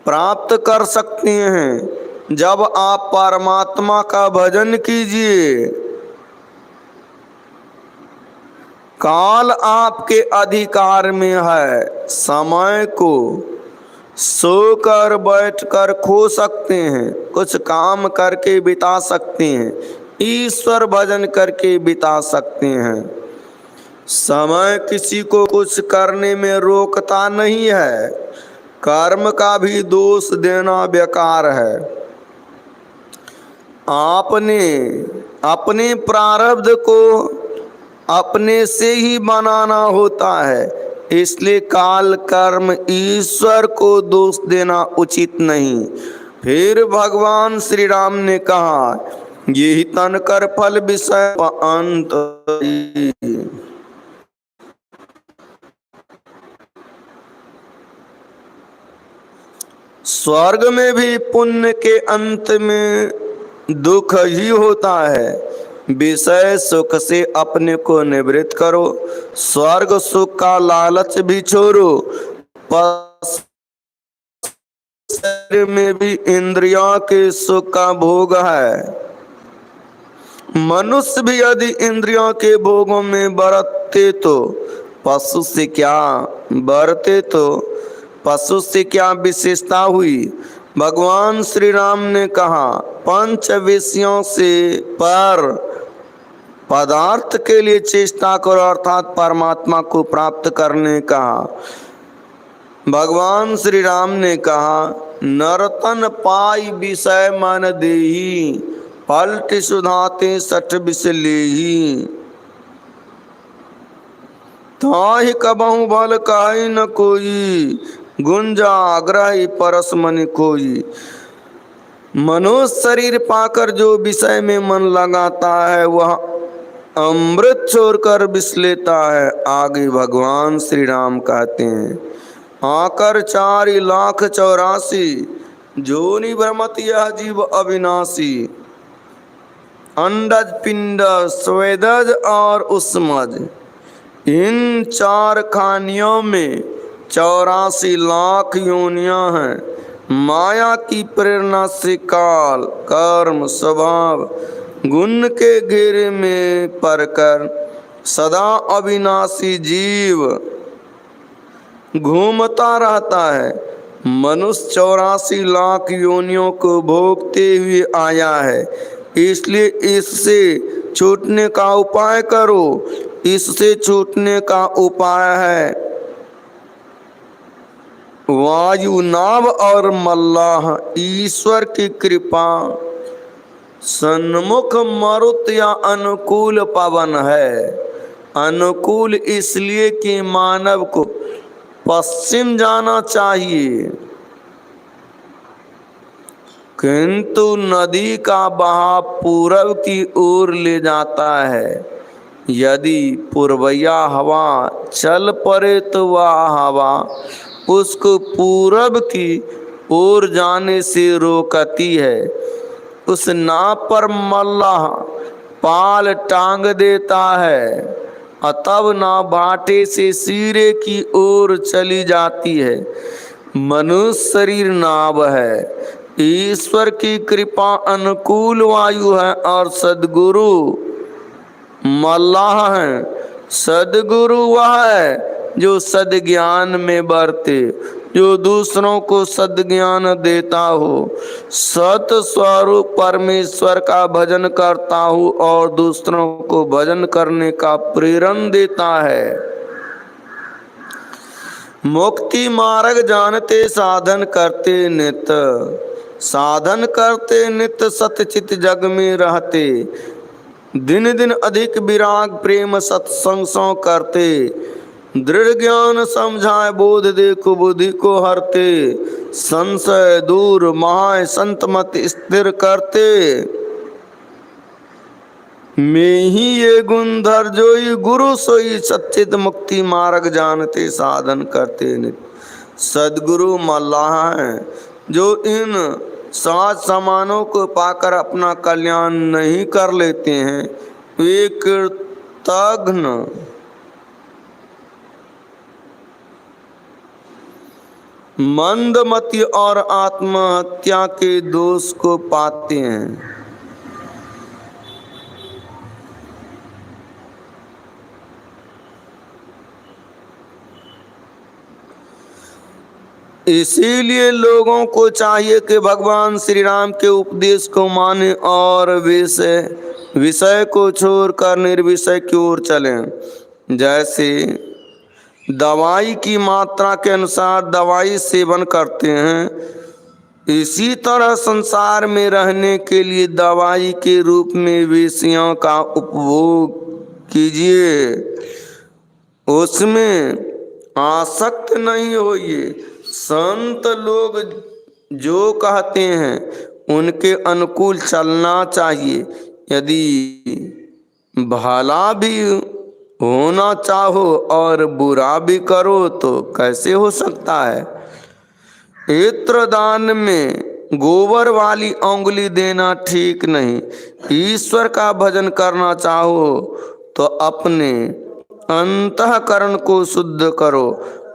प्राप्त कर सकते हैं जब आप परमात्मा का भजन कीजिए। काल आपके अधिकार में है। समय को सोकर बैठकर खो सकते हैं, कुछ काम करके बिता सकते हैं, ईश्वर भजन करके बिता सकते हैं। समय किसी को कुछ करने में रोकता नहीं है। कर्म का भी दोष देना बेकार है। आपने अपने प्रारब्ध को अपने से ही बनाना होता है। इसलिए काल कर्म ईश्वर को दोष देना उचित नहीं। फिर भगवान श्री राम ने कहा यही तन कर फल विषय अंत। स्वर्ग में भी पुण्य के अंत में दुख ही होता है। विषय सुख से अपने को निवृत्त करो, स्वर्ग सुख का लालच भी छोड़ो। शरीर में भी इंद्रियों के सुख का भोग है। मनुष्य भी यदि इंद्रियों के भोगों में बरते तो पशु से क्या बरते तो पशु से क्या विशेषता हुई। भगवान श्री राम ने कहा पंच विषयों से पर पदार्थ के लिए चेष्टा करो, अर्थात परमात्मा को प्राप्त करने का। भगवान श्री राम ने कहा नरतन पाई विषय मन देही, पलट सुधाते सठ विष लेही। ताहि कबहु भल काई न कोई, गुंजा आग्रही परस मन कोई। मनुष्य शरीर पाकर जो विषय में मन लगाता है वह अमृत छोड़कर विष लेता है। आगे भगवान श्री राम कहते हैं आकर 4,84,000 जोनि भ्रमत यह जीव अविनाशी। अंडज पिंड स्वेदज और उष्मज इन 4 खानियों में 84 लाख योनियां हैं। माया की प्रेरणा से काल कर्म स्वभाव गुण के घेरे में पड़कर सदा अविनाशी जीव घूमता रहता है। मनुष्य 84 लाख योनियों को भोगते हुए आया है। इसलिए इससे छूटने का उपाय करो। इससे छूटने का उपाय है वायु नाभ और मल्लाह। ईश्वर की कृपा सन्मुख मरुत या अनुकूल पवन है। अनुकूल इसलिए कि मानव को पश्चिम जाना चाहिए, किंतु नदी का बहाव पूरब की ओर ले जाता है। यदि पूर्वया हवा चल पड़े तो वह हवा उसको पूरब की ओर जाने से रोकती है। उस नाव पर मल्लाह पाल टांग देता है, तब नाव भाटे से सिरे की ओर चली जाती है। मनुष्य शरीर नाव है, ईश्वर की कृपा अनुकूल वायु है और सद्गुरु मल्लाह है। सद्गुरु वह है जो सद्ज्ञान में बरते, जो दूसरों को सद्ज्ञान देता हो। सत स्वरूप परमेश्वर का भजन करता हूँ और दूसरों को भजन करने का प्रेरण देता है। मुक्ति मार्ग जानते साधन करते नित्य, साधन करते नित्य सतचित जग में रहते। दिन दिन अधिक विराग प्रेम सत्संग सो करते, दृढ़ ज्ञान समझाए बोध देखो बुद्धि को हरते। संशय दूर महाय संत मत स्थिर करते, में ही ये गुण धर जोई गुरु सोई सच्चित मुक्ति मार्ग जानते साधन करते नित्य। सद्गुरु मल्लाह हैं जो इन सात समानों को पाकर अपना कल्याण नहीं कर लेते हैं। वे कृतघ्न मंदमति और आत्महत्या के दोष को पाते हैं। इसीलिए लोगों को चाहिए कि भगवान श्री राम के उपदेश को माने और विषय को छोड़कर निर्विषय की ओर चलें। जैसे दवाई की मात्रा के अनुसार दवाई सेवन करते हैं, इसी तरह संसार में रहने के लिए दवाई के रूप में विषयों का उपभोग कीजिए, उसमें आसक्त नहीं होइए। संत लोग जो कहते हैं उनके अनुकूल चलना चाहिए। यदि भला भी होना चाहो और बुरा भी करो तो कैसे हो सकता है। इत्र दान में गोबर वाली उंगली देना ठीक नहीं। ईश्वर का भजन करना चाहो तो अपने अंतःकरण को शुद्ध करो।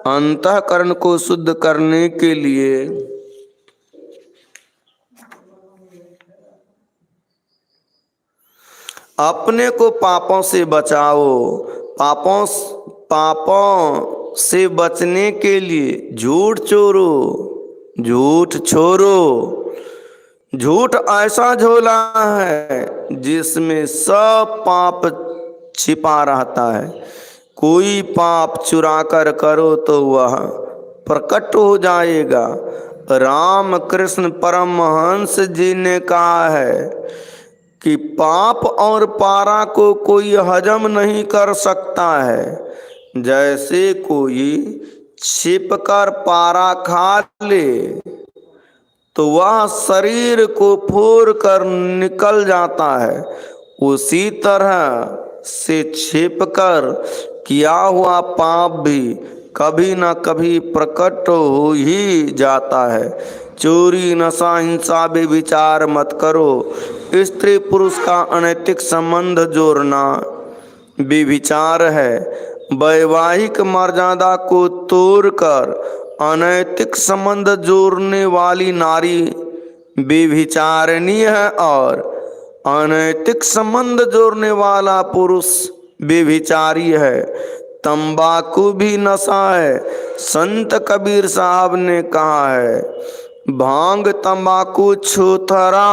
अंतःकरण को शुद्ध करने के लिए अपने को पापों से बचाओ। पापों से बचने के लिए झूठ छोड़ो। झूठ ऐसा झोला है जिसमें सब पाप छिपा रहता है। कोई पाप चुरा कर करो तो वह प्रकट हो जाएगा। राम कृष्ण परमहंस जी ने कहा है कि पाप और पारा को कोई हजम नहीं कर सकता है। जैसे कोई छिपकर पारा खा ले तो वह शरीर को फोड़ कर निकल जाता है, उसी तरह से छिपकर किया हुआ पाप भी कभी न कभी प्रकट हो ही जाता है। चोरी नशा हिंसा व्यभिचार मत करो। स्त्री पुरुष का अनैतिक संबंध जोड़ना व्यभिचार है। वैवाहिक मर्यादा को तोड़कर अनैतिक संबंध जोड़ने वाली नारी व्यभिचारिणी है और अनैतिक संबंध जोड़ने वाला पुरुष व्यभिचारी है। तंबाकू भी नशा है। संत कबीर साहब ने कहा है, भांग तंबाकू छूथरा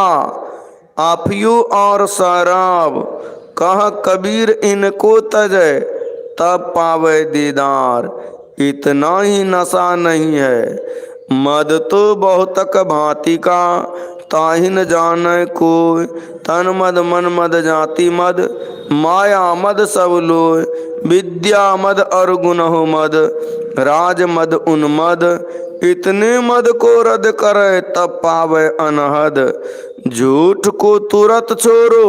अफीम और शराब, कह कबीर इनको तजे तब पावे दीदार। इतना ही नशा नहीं है। मद तो बहुतक भांति का, ताहि न जाने कोय। तन मद मन मद जाति मद, माया मद सब लोय। विद्या मद और गुनह मद, राज मद उन्मद। इतने मद को रद्द करे तब पावे अनहद। झूठ को तुरंत छोड़ो,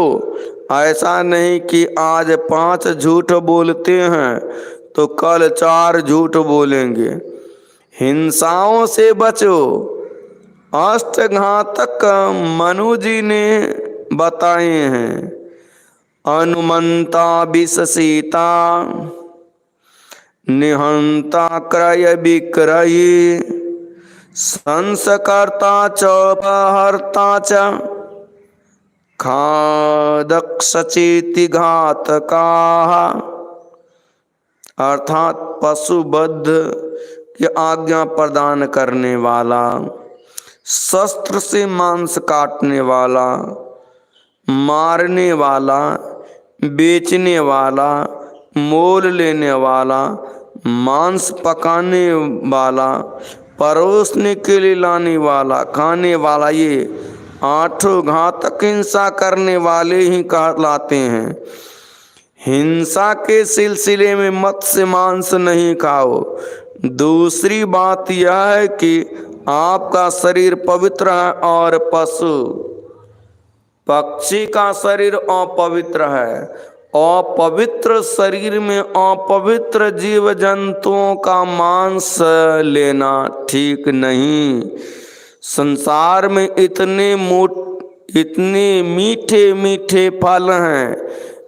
ऐसा नहीं कि आज 5 झूठ बोलते हैं तो कल 4 झूठ बोलेंगे। हिंसाओं से बचो। अष्टघातक मनु जी ने बताए हैं। अनुमंता विषसीता, निहंता क्रय विक्रय, संस्कर्ता च अपहर्ता च, खादक्षचेति घातकाः। अर्थात पशुबद्ध की आज्ञा प्रदान करने वाला, शस्त्र से मांस काटने वाला, मारने वाला, बेचने वाला, मोल लेने वाला, मांस पकाने वाला, परोसने के लिए लाने वाला, खाने वाला, ये 8 घातक हिंसा करने वाले ही कहलाते हैं। हिंसा के सिलसिले में मत्स्य मांस नहीं खाओ। दूसरी बात यह है कि आपका शरीर पवित्र है और पशु पक्षी का शरीर अपवित्र है। अपवित्र शरीर में अपवित्र जीव जंतुओं का मांस लेना ठीक नहीं। संसार में इतने मीठे मीठे फल हैं,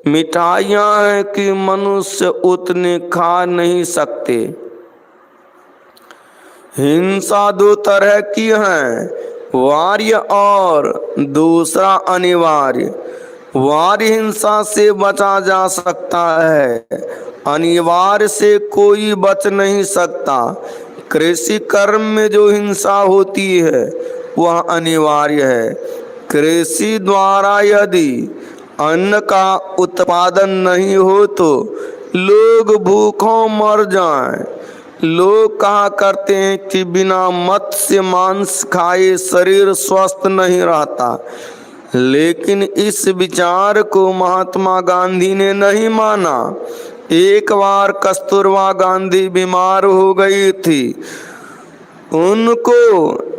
मिठाइयाँ हैं कि मनुष्य उतने खा नहीं सकते। हिंसा 2 तरह की है, वार्य और दूसरा अनिवार्य। वार्य हिंसा से बचा जा सकता है, अनिवार्य से कोई बच नहीं सकता। कृषि कर्म में जो हिंसा होती है वह अनिवार्य है। कृषि द्वारा यदि अन्न का उत्पादन नहीं हो तो लोग भूखों मर जाएं। लोग कहा करते हैं कि बिना मत्स्य मांस खाए शरीर स्वस्थ नहीं रहता, लेकिन इस विचार को महात्मा गांधी ने नहीं माना। एक बार कस्तूरबा गांधी बीमार हो गई थी। उनको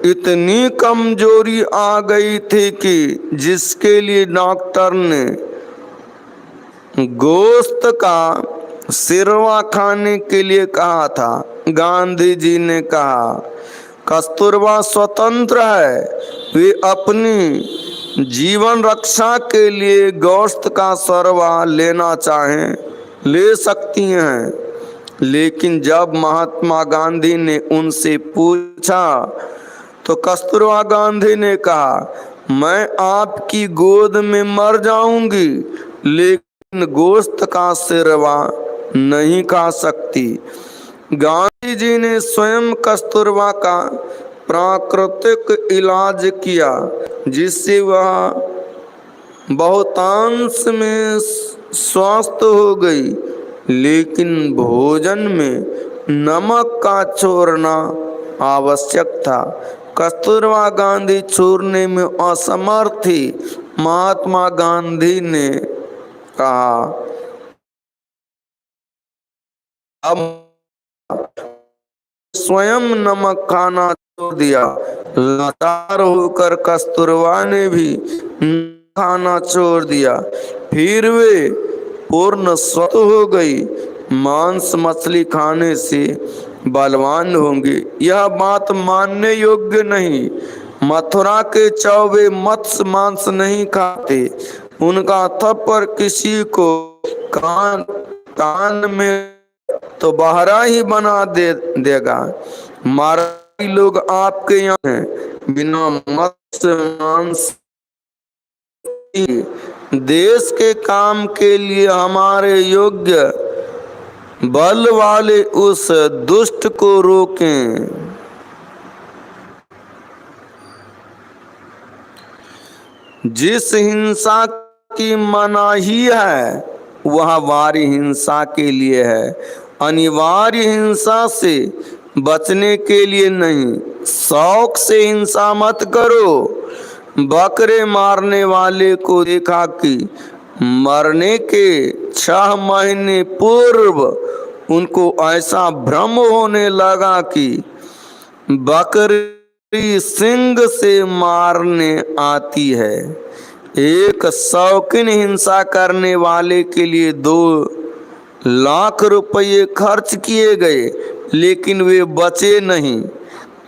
इतनी कमजोरी आ गई थी कि जिसके लिए डॉक्टर ने गोश्त का सिरवा खाने के लिए कहा था, गांधी जी ने कहा कस्तूरबा स्वतंत्र है, वे अपनी जीवन रक्षा के लिए गोश्त का सरवा लेना चाहें ले सकती हैं। लेकिन जब महात्मा गांधी ने उनसे पूछा तो कस्तूरबा गांधी ने कहा मैं आपकी गोद में मर जाऊंगी लेकिन गोश्त का सिरवा नहीं खा सकती। गांधी जी ने स्वयं कस्तूरबा का प्राकृतिक इलाज किया जिससे वह बहुतांश में स्वस्थ हो गई, लेकिन भोजन में नमक का छोड़ना आवश्यक था। कस्तूरबा गांधी छोड़ने में असमर्थ थी। महात्मा गांधी ने कहा अब स्वयं नमक खाना छोड़ दिया। लाचार होकर कस्तूरबा ने भी खाना छोड़ दिया। फिर वे पूर्ण स्वस्थ हो गई। मांस मछली खाने से बलवान होंगे, यह बात मानने योग्य नहीं। मथुरा के चौबे मत्स्य मांस नहीं खाते। उनका थप्पड़ किसी को कान में तो बहरा ही बना देगा। मारवाड़ी लोग आपके यहाँ हैं, बिना मत्स्य मांस देश के काम के लिए हमारे योग्य बल वाले उस दुष्ट को रोकें। जिस हिंसा की मनाही है वह वार्य हिंसा के लिए है, अनिवार्य हिंसा से बचने के लिए नहीं। शौक से हिंसा मत करो। बकरे मारने वाले को देखा कि मरने के 6 महीने पूर्व उनको ऐसा भ्रम होने लगा कि बकरी सिंग से मारने आती है। एक शौकीन हिंसा करने वाले के लिए 2 लाख रुपये खर्च किए गए, लेकिन वे बचे नहीं।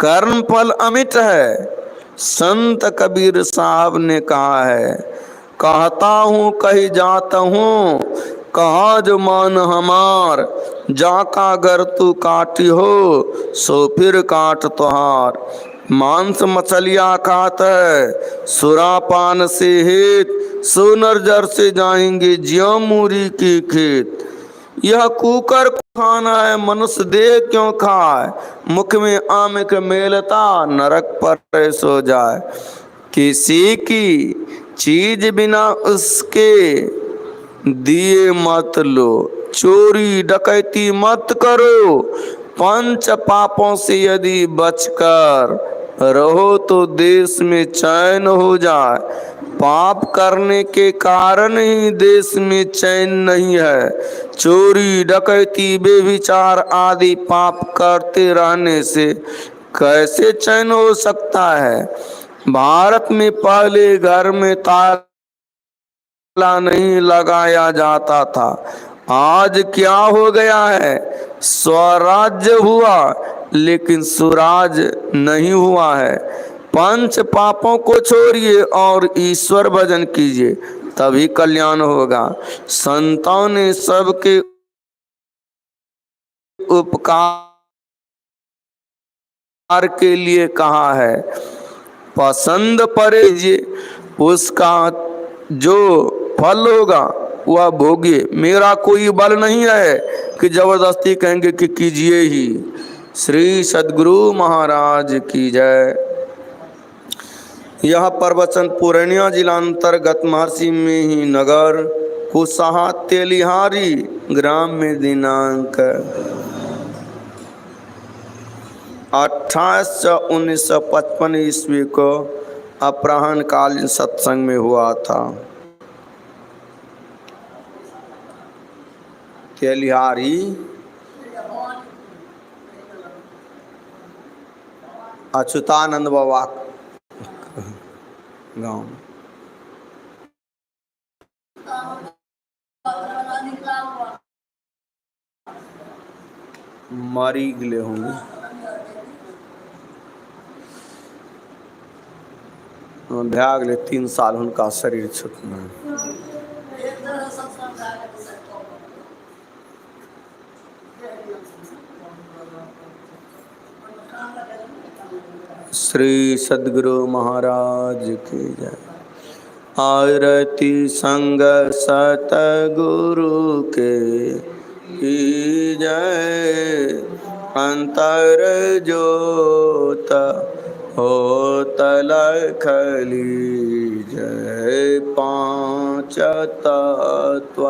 कर्म फल अमिट है। संत कबीर साहब ने कहा है, कहता हूँ कही जाता हूँ, कहा जो मान हमार, जाका अगर तू काटी हो सो फिर काट तुहार। मांस मछलियाँ खात है सुरापान से हित, सोनर जर से जाएंगे ज्यों मूरी की खेत। यह कुकर खाना है मनुष्य देह क्यों खाए, मुख में आमिक मेलता नरक पर सो जाए। किसी की चीज बिना उसके दिए मत लो, चोरी डकैती मत करो, 5 पापों से यदि बचकर रहो तो देश में चैन हो जाए। पाप करने के कारण ही देश में चैन नहीं है। चोरी डकैती बेविचार आदि पाप करते रहने से कैसे चैन हो सकता है। भारत में पहले घर में ताला नहीं लगाया जाता था, आज क्या हो गया है, स्वराज्य हुआ लेकिन सुराज नहीं हुआ है। 5 पापों को छोड़िए और ईश्वर भजन कीजिए, तभी कल्याण होगा। संतों ने सबके उपकार के लिए कहा है, पसंद पड़े उसका जो फल होगा वह भोगिए। मेरा कोई बल नहीं है कि जबरदस्ती कहेंगे कि कीजिए ही। श्री सद्गुरु महाराज की जय। यह प्रवचन पूर्णिया जिला अंतर्गत महर्षि में ही नगर कुशहा तेलिहारी ग्राम में दिनांक 28/1955 ईस्वी को अपराह्न कालीन सत्संग में हुआ था। तेलिहारी अच्युतानंद बाबा गाँव। मरी गए होंगे, भै गए 3 साल उनका शरीर छूटना। श्री सद्गुरु महाराज की जय। आरती संग सतगुरु के की जय। अंतर जोत हो तलखली जय। 5 तत्व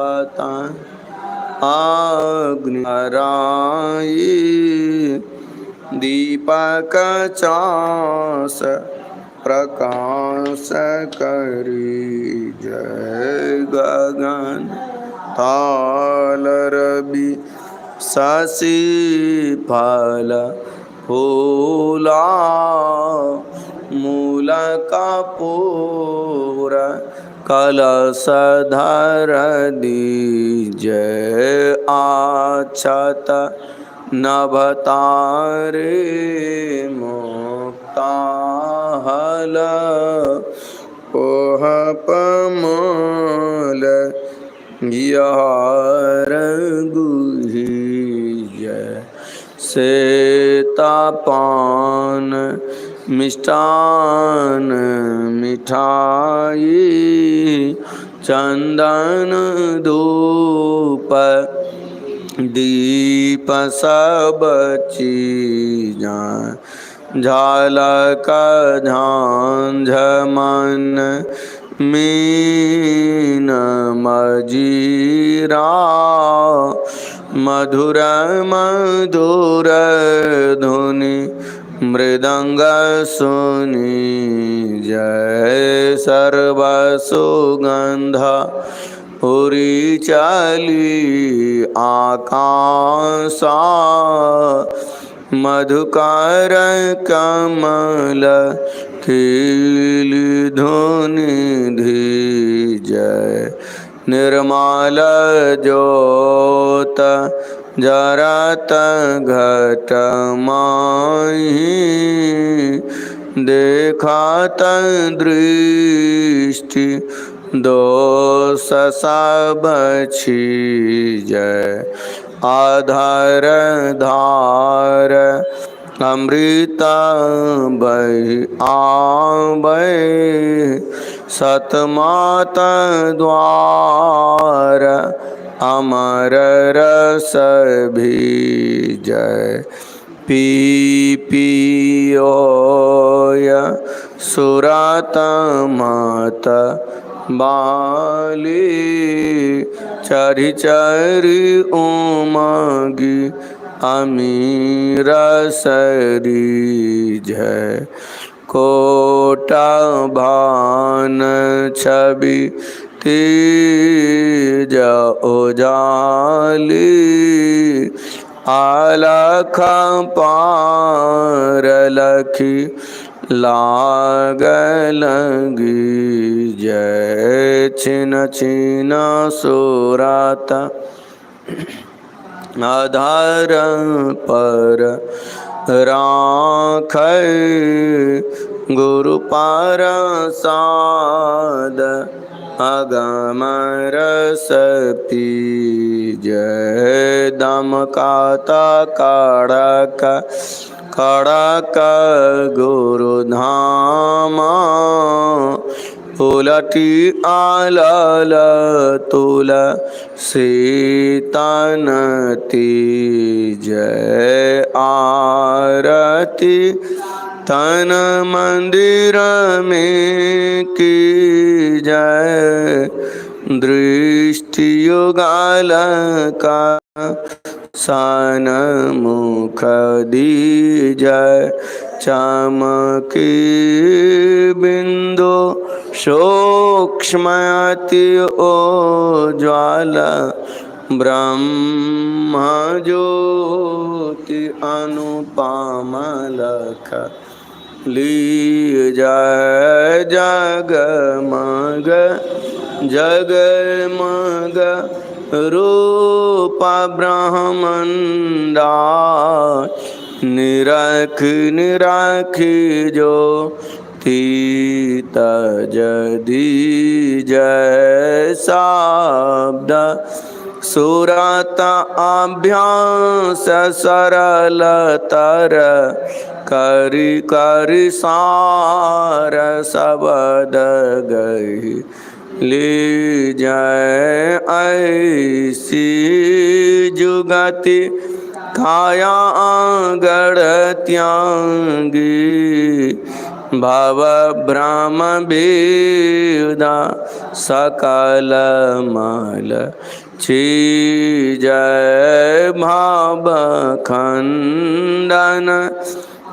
अग्नि राई, दीपक चास प्रकाश करी जय। गगन ताल रवि शशि फल फूला, मूल कपूर कलश धर दीजय। आछत नभतारे मुक्ता हल, ओह पमल यार गुहिजय। सेतापान मिष्टान मिठाई, चंदन धूप दीप सब चीजा। झालक झांझमन मीन मजीरा, मधुर मधुर धुनि मृदंग सुनी जय। सर्व सुगंध उरी चली आकाशा, मधुकार कमल कीली धुनिधि जय। निर्मल ज्योत जरत घट माहि देखत दृष्टि दोष सब जय। आधार धार अमृत बहि आबै सतमात द्वार अमर रस भी जय। पी पियोय सुरत मत बाली चरि चरि उमगी अमीर सरी जय। कोटा भान छवि तेज उजाली आलख पार लखी लाग लगी जय। छिन छिन सुरत आधार पर राखै गुरु प्रसाद अगम रस जय। दमकत कड़क कड़क गुरु धामा उलटी आलल तुल सीतनती जय। आरती तन मंदिर में की जय। दृष्टि युगल का सन्मुख दीजय। चमकी बिंदु सूक्ष्मति उज्ज्वल ब्रह्म ज्योति अनुपम लख लीजय। जगमग जगमग रूप ब्रह्मंडा निरख निरखी जो तीतज दीजय। शब्द सुरत अभ्यास सरलतर करि करि सार सबद गई लीजय। ऐसी जुगति काया गढ़ त्यागी भव भ्रम विदा सकल मल जय। भाव खंडन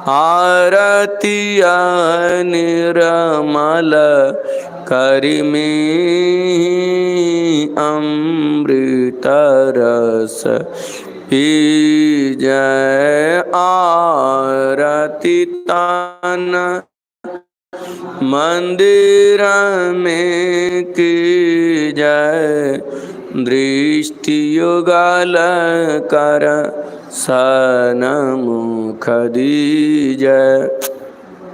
आरतिया निर्मल करिमी अमृत रस जय। आरती तन मंदिर में की जय। दृष्टि युगल कर सन्मुख दीजय।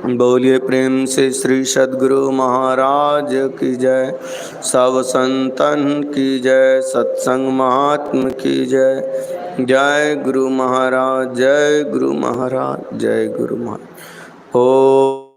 बोलिए प्रेम से श्री सद्गुरु महाराज की जय। सब संतन की जय। सत्संग महात्म की जय। जय गुरु महाराज, जय गुरु महाराज, जय गुरु महाराज। ओ